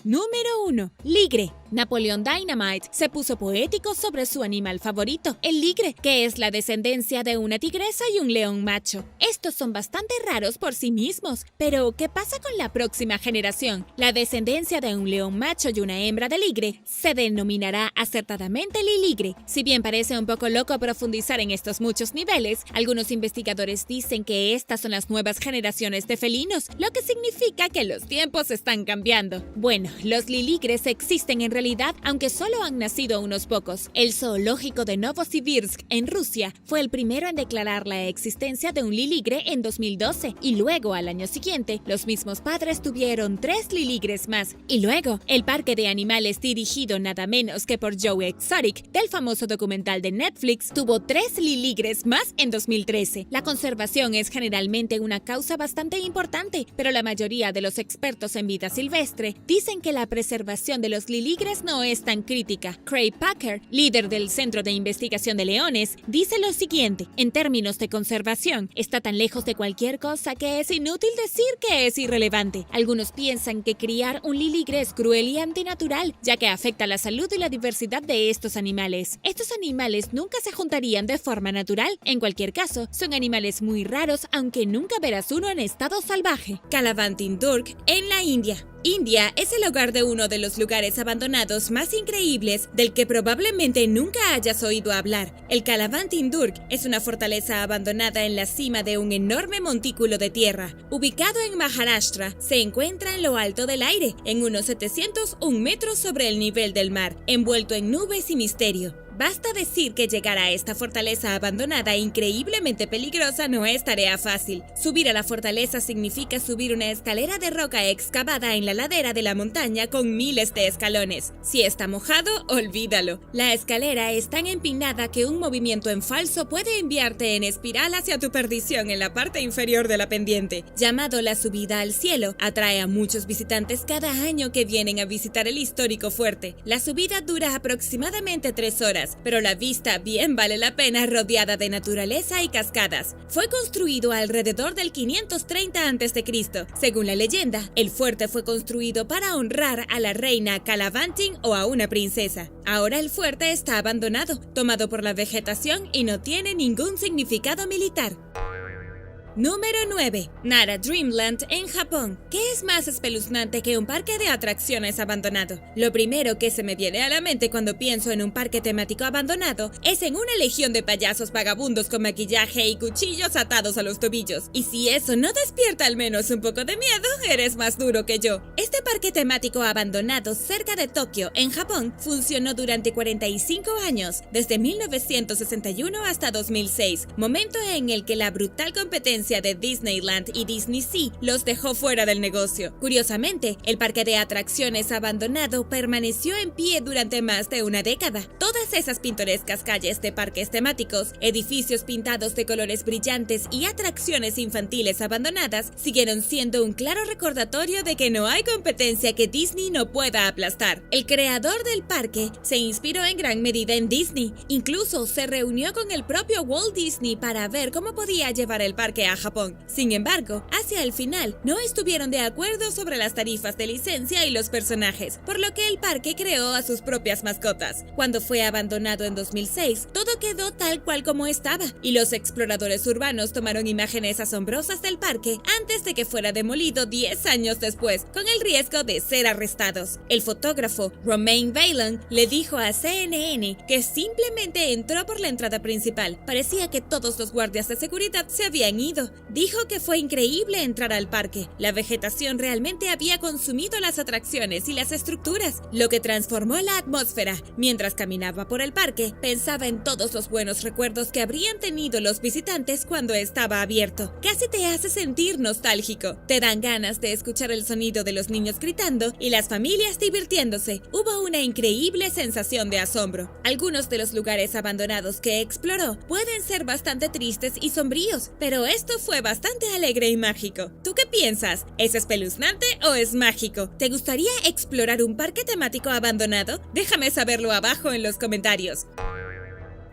Número 1. Ligre. Napoleon Dynamite se puso poético sobre su animal favorito, el ligre, que es la descendencia de una tigresa y un león macho. Estos son bastante raros por sí mismos, pero ¿qué pasa con la próxima generación? La descendencia de un león macho y una hembra de ligre se denominará acertadamente liligre. Si bien parece un poco loco profundizar en estos muchos niveles, algunos investigadores dicen que estas son las nuevas generaciones de felinos, lo que significa que los tiempos están cambiando. Bueno, los liligres existen en realidad, aunque solo han nacido unos pocos. El zoológico de Novosibirsk, en Rusia, fue el primero en declarar la existencia de un liligre en 2012, y luego, al año siguiente, los mismos padres tuvieron 3 liligres más. Y luego, el parque de animales dirigido nada menos que por Joe Exotic, del famoso documental de Netflix, tuvo 3 liligres más en 2013. La conservación es generalmente una causa bastante importante, pero la mayoría de los expertos en vida silvestre dicen que la preservación de los liligres no es tan crítica. Craig Packer, líder del Centro de Investigación de Leones, dice lo siguiente: en términos de conservación, está tan lejos de cualquier cosa que es inútil decir que es irrelevante. Algunos piensan que criar un liligre es cruel y antinatural, ya que afecta la salud y la diversidad de estos animales. Estos animales nunca se juntarían de forma natural. En cualquier caso, son animales muy raros, aunque nunca verás uno en estado salvaje. Kalavantin Durg, en la India. India es el hogar de uno de los lugares abandonados más increíbles del que probablemente nunca hayas oído hablar. El Kalavantin Durg es una fortaleza abandonada en la cima de un enorme montículo de tierra. Ubicado en Maharashtra, se encuentra en lo alto del aire, en unos 701 metros sobre el nivel del mar, envuelto en nubes y misterio. Basta decir que llegar a esta fortaleza abandonada e increíblemente peligrosa no es tarea fácil. Subir a la fortaleza significa subir una escalera de roca excavada en la ladera de la montaña con miles de escalones. Si está mojado, olvídalo. La escalera es tan empinada que un movimiento en falso puede enviarte en espiral hacia tu perdición en la parte inferior de la pendiente. Llamado la subida al cielo, atrae a muchos visitantes cada año que vienen a visitar el histórico fuerte. La subida dura aproximadamente 3 horas, pero la vista bien vale la pena rodeada de naturaleza y cascadas. Fue construido alrededor del 530 a.C. Según la leyenda, el fuerte fue construido para honrar a la reina Calavantin o a una princesa. Ahora el fuerte está abandonado, tomado por la vegetación y no tiene ningún significado militar. Número 9. Nara Dreamland en Japón. ¿Qué es más espeluznante que un parque de atracciones abandonado? Lo primero que se me viene a la mente cuando pienso en un parque temático abandonado es en una legión de payasos vagabundos con maquillaje y cuchillos atados a los tobillos. Y si eso no despierta al menos un poco de miedo, eres más duro que yo. Este parque temático abandonado cerca de Tokio, en Japón, funcionó durante 45 años, desde 1961 hasta 2006, momento en el que la brutal competencia de Disneyland y Disney Sea los dejó fuera del negocio. Curiosamente, el parque de atracciones abandonado permaneció en pie durante más de una década. Todas esas pintorescas calles de parques temáticos, edificios pintados de colores brillantes y atracciones infantiles abandonadas siguieron siendo un claro recordatorio de que no hay competencia que Disney no pueda aplastar. El creador del parque se inspiró en gran medida en Disney. Incluso se reunió con el propio Walt Disney para ver cómo podía llevar el parque a Japón. Sin embargo, hacia el final no estuvieron de acuerdo sobre las tarifas de licencia y los personajes, por lo que el parque creó a sus propias mascotas. Cuando fue abandonado en 2006, todo quedó tal cual como estaba, y los exploradores urbanos tomaron imágenes asombrosas del parque antes de que fuera demolido 10 años después, con el riesgo de ser arrestados. El fotógrafo Romain Bailon le dijo a CNN que simplemente entró por la entrada principal. Parecía que todos los guardias de seguridad se habían ido. Dijo que fue increíble entrar al parque. La vegetación realmente había consumido las atracciones y las estructuras, lo que transformó la atmósfera. Mientras caminaba por el parque, pensaba en todos los buenos recuerdos que habrían tenido los visitantes cuando estaba abierto. Casi te hace sentir nostálgico. Te dan ganas de escuchar el sonido de los niños gritando y las familias divirtiéndose. Hubo una increíble sensación de asombro. Algunos de los lugares abandonados que exploró pueden ser bastante tristes y sombríos, pero esto fue bastante alegre y mágico. ¿Tú qué piensas? ¿Es espeluznante o es mágico? ¿Te gustaría explorar un parque temático abandonado? Déjame saberlo abajo en los comentarios.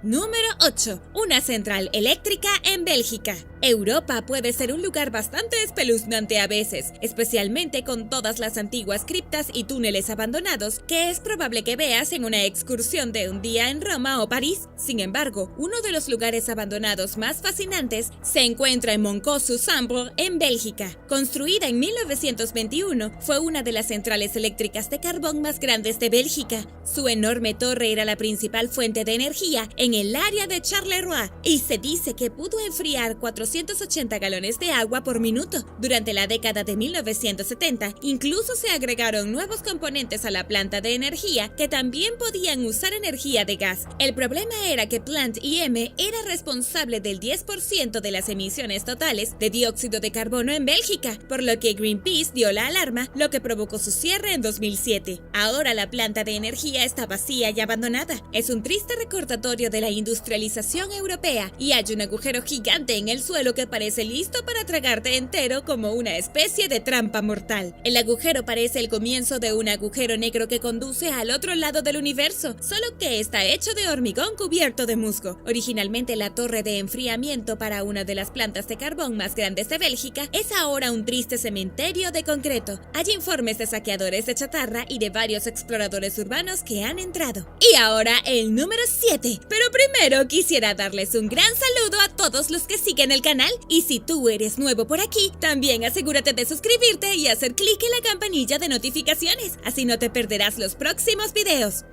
Número 8. Una central eléctrica en Bélgica. Europa puede ser un lugar bastante espeluznante a veces, especialmente con todas las antiguas criptas y túneles abandonados que es probable que veas en una excursión de un día en Roma o París. Sin embargo, uno de los lugares abandonados más fascinantes se encuentra en Montcourt-sur-Sambre, en Bélgica. Construida en 1921, fue una de las centrales eléctricas de carbón más grandes de Bélgica. Su enorme torre era la principal fuente de energía en el área de Charleroi y se dice que pudo enfriar 480 galones de agua por minuto. Durante la década de 1970, incluso se agregaron nuevos componentes a la planta de energía que también podían usar energía de gas. El problema era que Plant IM era responsable del 10% de las emisiones totales de dióxido de carbono en Bélgica, por lo que Greenpeace dio la alarma, lo que provocó su cierre en 2007. Ahora la planta de energía está vacía y abandonada. Es un triste recordatorio de la industrialización europea y hay un agujero gigante en el suelo que parece listo para tragarte entero como una especie de trampa mortal. El agujero parece el comienzo de un agujero negro que conduce al otro lado del universo, solo que está hecho de hormigón cubierto de musgo. Originalmente la torre de enfriamiento para una de las plantas de carbón más grandes de Bélgica es ahora un triste cementerio de concreto. Hay informes de saqueadores de chatarra y de varios exploradores urbanos que han entrado. Y ahora el número 7. Pero primero quisiera darles un gran saludo a todos los que siguen el canal, y si tú eres nuevo por aquí, también asegúrate de suscribirte y hacer clic en la campanilla de notificaciones, así no te perderás los próximos videos.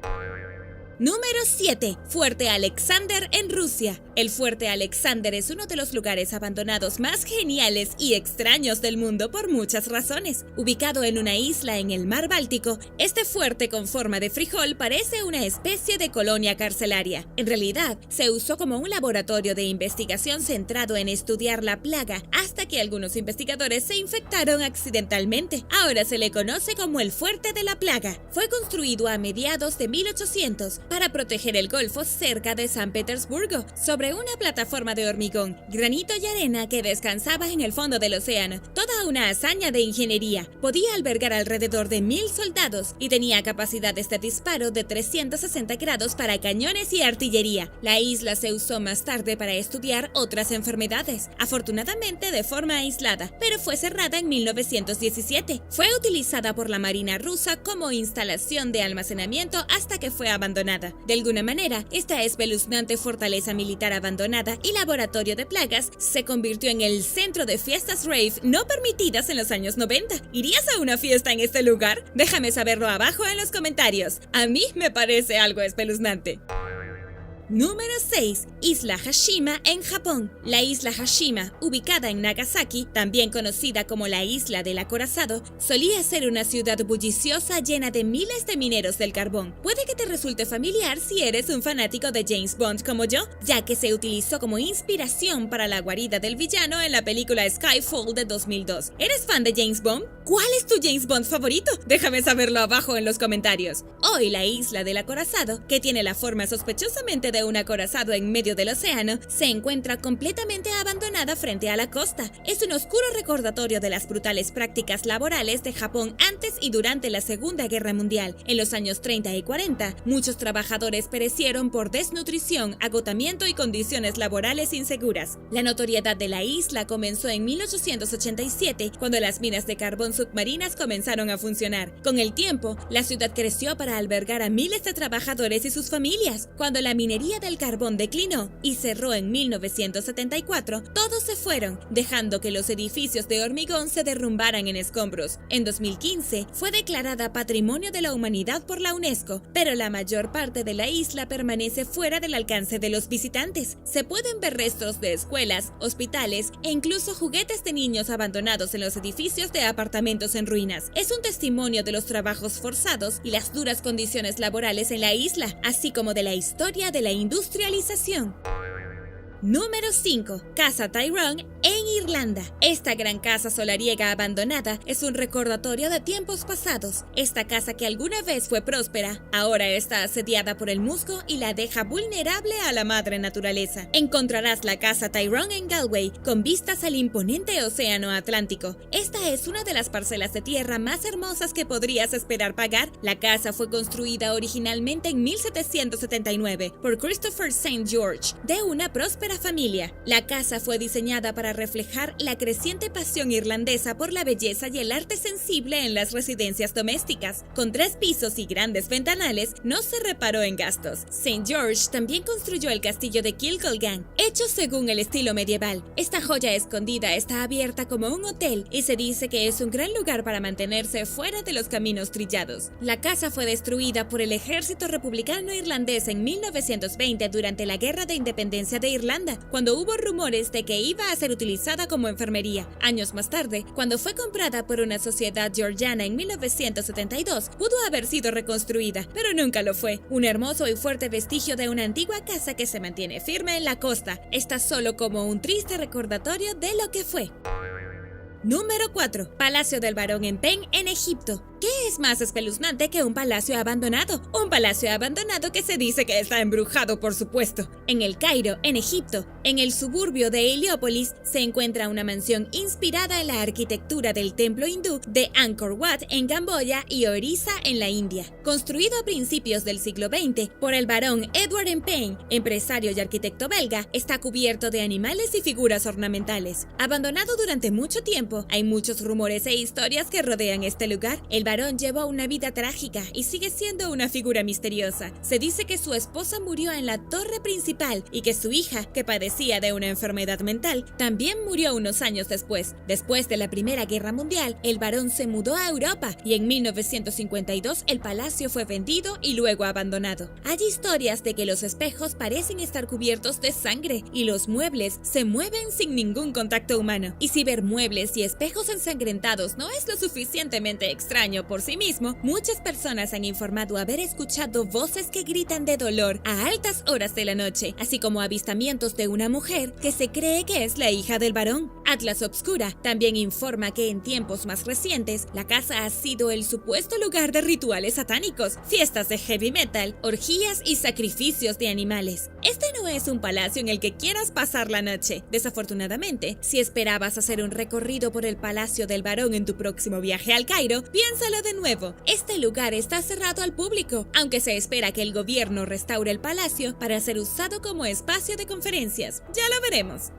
Número 7. Fuerte Alexander en Rusia. El Fuerte Alexander es uno de los lugares abandonados más geniales y extraños del mundo por muchas razones. Ubicado en una isla en el mar Báltico, este fuerte con forma de frijol parece una especie de colonia carcelaria. En realidad, se usó como un laboratorio de investigación centrado en estudiar la plaga hasta que algunos investigadores se infectaron accidentalmente. Ahora se le conoce como el Fuerte de la Plaga. Fue construido a mediados de 1800 para proteger el golfo cerca de San Petersburgo, sobre una plataforma de hormigón, granito y arena que descansaba en el fondo del océano. Toda una hazaña de ingeniería. Podía albergar alrededor de 1000 soldados y tenía capacidades de disparo de 360 grados para cañones y artillería. La isla se usó más tarde para estudiar otras enfermedades, afortunadamente de forma aislada, pero fue cerrada en 1917. Fue utilizada por la Marina rusa como instalación de almacenamiento hasta que fue abandonada. De alguna manera, esta espeluznante fortaleza militar abandonada y laboratorio de plagas se convirtió en el centro de fiestas rave no permitidas en los años 90. ¿Irías a una fiesta en este lugar? Déjame saberlo abajo en los comentarios. A mí me parece algo espeluznante. Número 6. Isla Hashima en Japón. La isla Hashima, ubicada en Nagasaki, también conocida como la isla del acorazado, solía ser una ciudad bulliciosa llena de miles de mineros del carbón. Puede que te resulte familiar si eres un fanático de James Bond como yo, ya que se utilizó como inspiración para la guarida del villano en la película Skyfall de 2002. ¿Eres fan de James Bond? ¿Cuál es tu James Bond favorito? Déjame saberlo abajo en los comentarios. Hoy la isla del acorazado, que tiene la forma sospechosamente de un acorazado en medio del océano, se encuentra completamente abandonada frente a la costa. Es un oscuro recordatorio de las brutales prácticas laborales de Japón antes y durante la Segunda Guerra Mundial. En los años 30 y 40, muchos trabajadores perecieron por desnutrición, agotamiento y condiciones laborales inseguras. La notoriedad de la isla comenzó en 1887, cuando las minas de carbón submarinas comenzaron a funcionar. Con el tiempo, la ciudad creció para albergar a miles de trabajadores y sus familias. Cuando la minería del carbón declinó y cerró en 1974, todos se fueron, dejando que los edificios de hormigón se derrumbaran en escombros. En 2015 fue declarada Patrimonio de la Humanidad por la UNESCO, pero la mayor parte de la isla permanece fuera del alcance de los visitantes. Se pueden ver restos de escuelas, hospitales e incluso juguetes de niños abandonados en los edificios de apartamentos en ruinas. Es un testimonio de los trabajos forzados y las duras condiciones laborales en la isla, así como de la historia de la industrialización. Número 5. Casa Tyrone en Irlanda. Esta gran casa solariega abandonada es un recordatorio de tiempos pasados. Esta casa, que alguna vez fue próspera, ahora está asediada por el musgo y la deja vulnerable a la madre naturaleza. Encontrarás la Casa Tyrone en Galway, con vistas al imponente océano Atlántico. Esta es una de las parcelas de tierra más hermosas que podrías esperar pagar. La casa fue construida originalmente en 1779 por Christopher St. George, de una próspera familia. La casa fue diseñada para reflejar la creciente pasión irlandesa por la belleza y el arte sensible en las residencias domésticas. Con 3 pisos y grandes ventanales, no se reparó en gastos. St. George también construyó el castillo de Kilcolgan, hecho según el estilo medieval. Esta joya escondida está abierta como un hotel y se dice que es un gran lugar para mantenerse fuera de los caminos trillados. La casa fue destruida por el ejército republicano irlandés en 1920 durante la Guerra de Independencia de Irlanda, cuando hubo rumores de que iba a ser utilizada como enfermería. Años más tarde, cuando fue comprada por una sociedad georgiana en 1972, pudo haber sido reconstruida, pero nunca lo fue. Un hermoso y fuerte vestigio de una antigua casa que se mantiene firme en la costa. Está solo como un triste recordatorio de lo que fue. Número 4. Palacio del Barón en Pen, en Egipto. ¿Qué es más espeluznante que un palacio abandonado? Un palacio abandonado que se dice que está embrujado, por supuesto. En el Cairo, en Egipto, en el suburbio de Heliópolis, se encuentra una mansión inspirada en la arquitectura del templo hindú de Angkor Wat en Camboya y Orissa en la India. Construido a principios del siglo XX por el barón Edward M. Payne, empresario y arquitecto belga, está cubierto de animales y figuras ornamentales. Abandonado durante mucho tiempo, hay muchos rumores e historias que rodean este lugar. El barón llevó una vida trágica y sigue siendo una figura misteriosa. Se dice que su esposa murió en la torre principal y que su hija, que padecía de una enfermedad mental, también murió unos años después. Después de la Primera Guerra Mundial, el barón se mudó a Europa y en 1952 el palacio fue vendido y luego abandonado. Hay historias de que los espejos parecen estar cubiertos de sangre y los muebles se mueven sin ningún contacto humano. Y si ver muebles y espejos ensangrentados no es lo suficientemente extraño por sí mismo, muchas personas han informado haber escuchado voces que gritan de dolor a altas horas de la noche, así como avistamientos de una mujer que se cree que es la hija del barón. Atlas Obscura también informa que en tiempos más recientes, la casa ha sido el supuesto lugar de rituales satánicos, fiestas de heavy metal, orgías y sacrificios de animales. Este no es un palacio en el que quieras pasar la noche. Desafortunadamente, si esperabas hacer un recorrido por el Palacio del Barón en tu próximo viaje al Cairo, piénsalo de nuevo. Este lugar está cerrado al público, aunque se espera que el gobierno restaure el palacio para ser usado como espacio de conferencias. Ya lo veremos.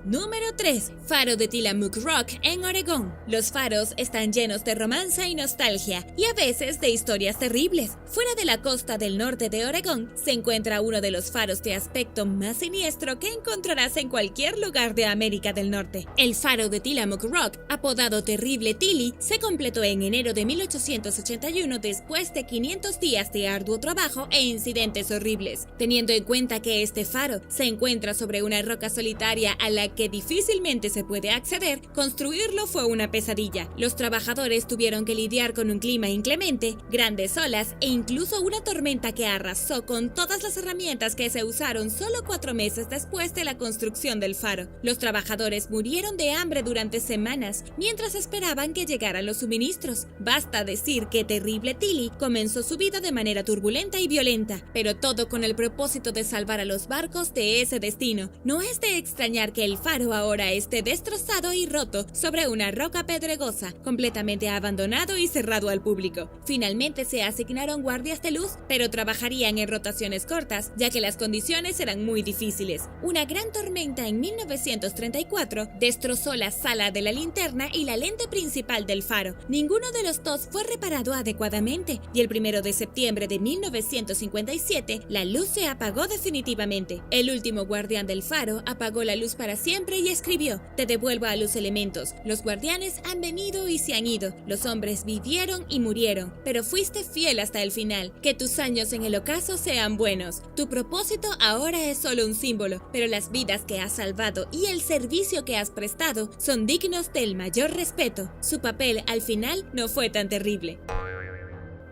Número 3. Faro de Tillamook Rock en Oregón. Los faros están llenos de romance y nostalgia, y a veces de historias terribles. Fuera de la costa del norte de Oregón, se encuentra uno de los faros de aspecto más siniestro que encontrarás en cualquier lugar de América del Norte. El faro de Tillamook Rock, apodado Terrible Tilly, se completó en enero de 1881 después de 500 días de arduo trabajo e incidentes horribles. Teniendo en cuenta que este faro se encuentra sobre una roca solitaria a la que difícilmente se puede acceder, construirlo fue una pesadilla. Los trabajadores tuvieron que lidiar con un clima inclemente, grandes olas e incluso una tormenta que arrasó con todas las herramientas que se usaron solo 4 meses después de la construcción del faro. Los trabajadores murieron de hambre durante semanas mientras esperaban que llegaran los suministros. Basta decir que Terrible Tilly comenzó su vida de manera turbulenta y violenta, pero todo con el propósito de salvar a los barcos de ese destino. No es de extrañar que el faro ahora esté destrozado y roto sobre una roca pedregosa, completamente abandonado y cerrado al público. Finalmente se asignaron guardias de luz, pero trabajarían en rotaciones cortas, ya que las condiciones eran muy difíciles. Una gran tormenta en 1934 destrozó la sala de la linterna y la lente principal del faro. Ninguno de los dos fue reparado adecuadamente, y el 1 de septiembre de 1957 la luz se apagó definitivamente. El último guardián del faro apagó la luz para siempre y escribió: "Te devuelvo a los elementos. Los guardianes han venido y se han ido. Los hombres vivieron y murieron, pero fuiste fiel hasta el final. Que tus años en el ocaso sean buenos. Tu propósito ahora es solo un símbolo, pero las vidas que has salvado y el servicio que has prestado son dignos del mayor respeto. Su papel al final no fue tan terrible".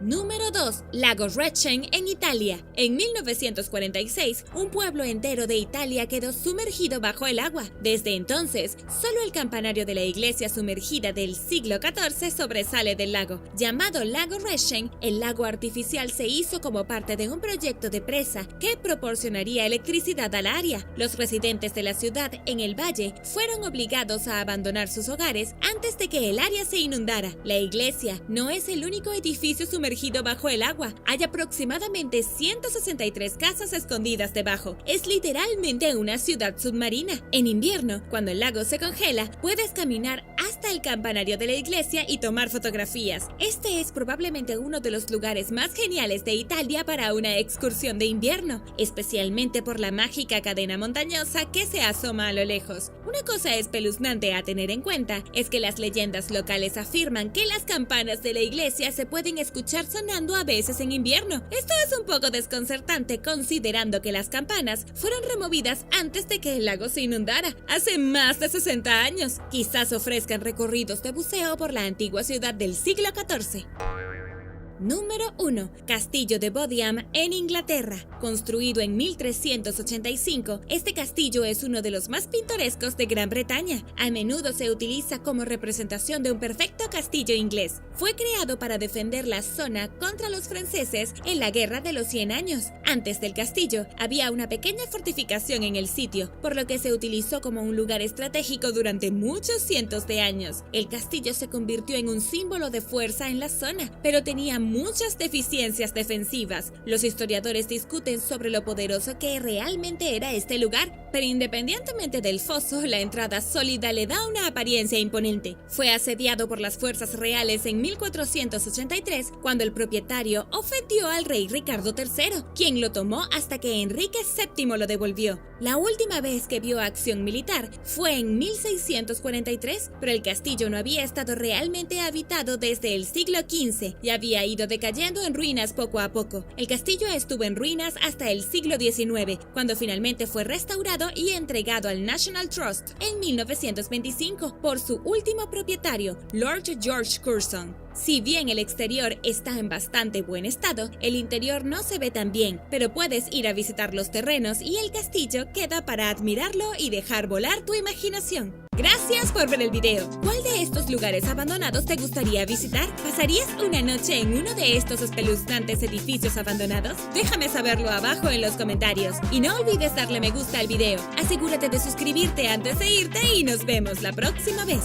Número 2. Lago Rechen en Italia. En 1946, un pueblo entero de Italia quedó sumergido bajo el agua. Desde entonces, solo el campanario de la iglesia sumergida del siglo XIV sobresale del lago. Llamado Lago Rechen, el lago artificial se hizo como parte de un proyecto de presa que proporcionaría electricidad al área. Los residentes de la ciudad en el valle fueron obligados a abandonar sus hogares antes de que el área se inundara. La iglesia no es el único edificio sumergido bajo el agua. Hay aproximadamente 163 casas escondidas debajo. Es literalmente una ciudad submarina. En invierno, cuando el lago se congela, puedes caminar hasta el campanario de la iglesia y tomar fotografías. Este es probablemente uno de los lugares más geniales de Italia para una excursión de invierno, especialmente por la mágica cadena montañosa que se asoma a lo lejos. Una cosa espeluznante a tener en cuenta es que las leyendas locales afirman que las campanas de la iglesia se pueden escuchar sonando a veces en invierno. Esto es un poco desconcertante considerando que las campanas fueron removidas antes de que el lago se inundara, hace más de 60 años. Quizás ofrezcan recorridos de buceo por la antigua ciudad del siglo XIV. Número 1. Castillo de Bodiam en Inglaterra. Construido en 1385, este castillo es uno de los más pintorescos de Gran Bretaña. A menudo se utiliza como representación de un perfecto castillo inglés. Fue creado para defender la zona contra los franceses en la Guerra de los 100 Años. Antes del castillo, había una pequeña fortificación en el sitio, por lo que se utilizó como un lugar estratégico durante muchos cientos de años. El castillo se convirtió en un símbolo de fuerza en la zona, pero tenía muchas deficiencias defensivas. Los historiadores discuten sobre lo poderoso que realmente era este lugar, pero independientemente del foso, la entrada sólida le da una apariencia imponente. Fue asediado por las fuerzas reales en 1483, cuando el propietario ofendió al rey Ricardo III, quien lo tomó hasta que Enrique VII lo devolvió. La última vez que vio acción militar fue en 1643, pero el castillo no había estado realmente habitado desde el siglo XV y había ido decayendo en ruinas poco a poco. El castillo estuvo en ruinas hasta el siglo XIX, cuando finalmente fue restaurado y entregado al National Trust en 1925 por su último propietario, Lord George Curzon. Si bien el exterior está en bastante buen estado, el interior no se ve tan bien, pero puedes ir a visitar los terrenos y el castillo queda para admirarlo y dejar volar tu imaginación. Gracias por ver el video. ¿Cuál de estos lugares abandonados te gustaría visitar? ¿Pasarías una noche en uno de estos espeluznantes edificios abandonados? Déjame saberlo abajo en los comentarios. Y no olvides darle me gusta al video. Asegúrate de suscribirte antes de irte y nos vemos la próxima vez.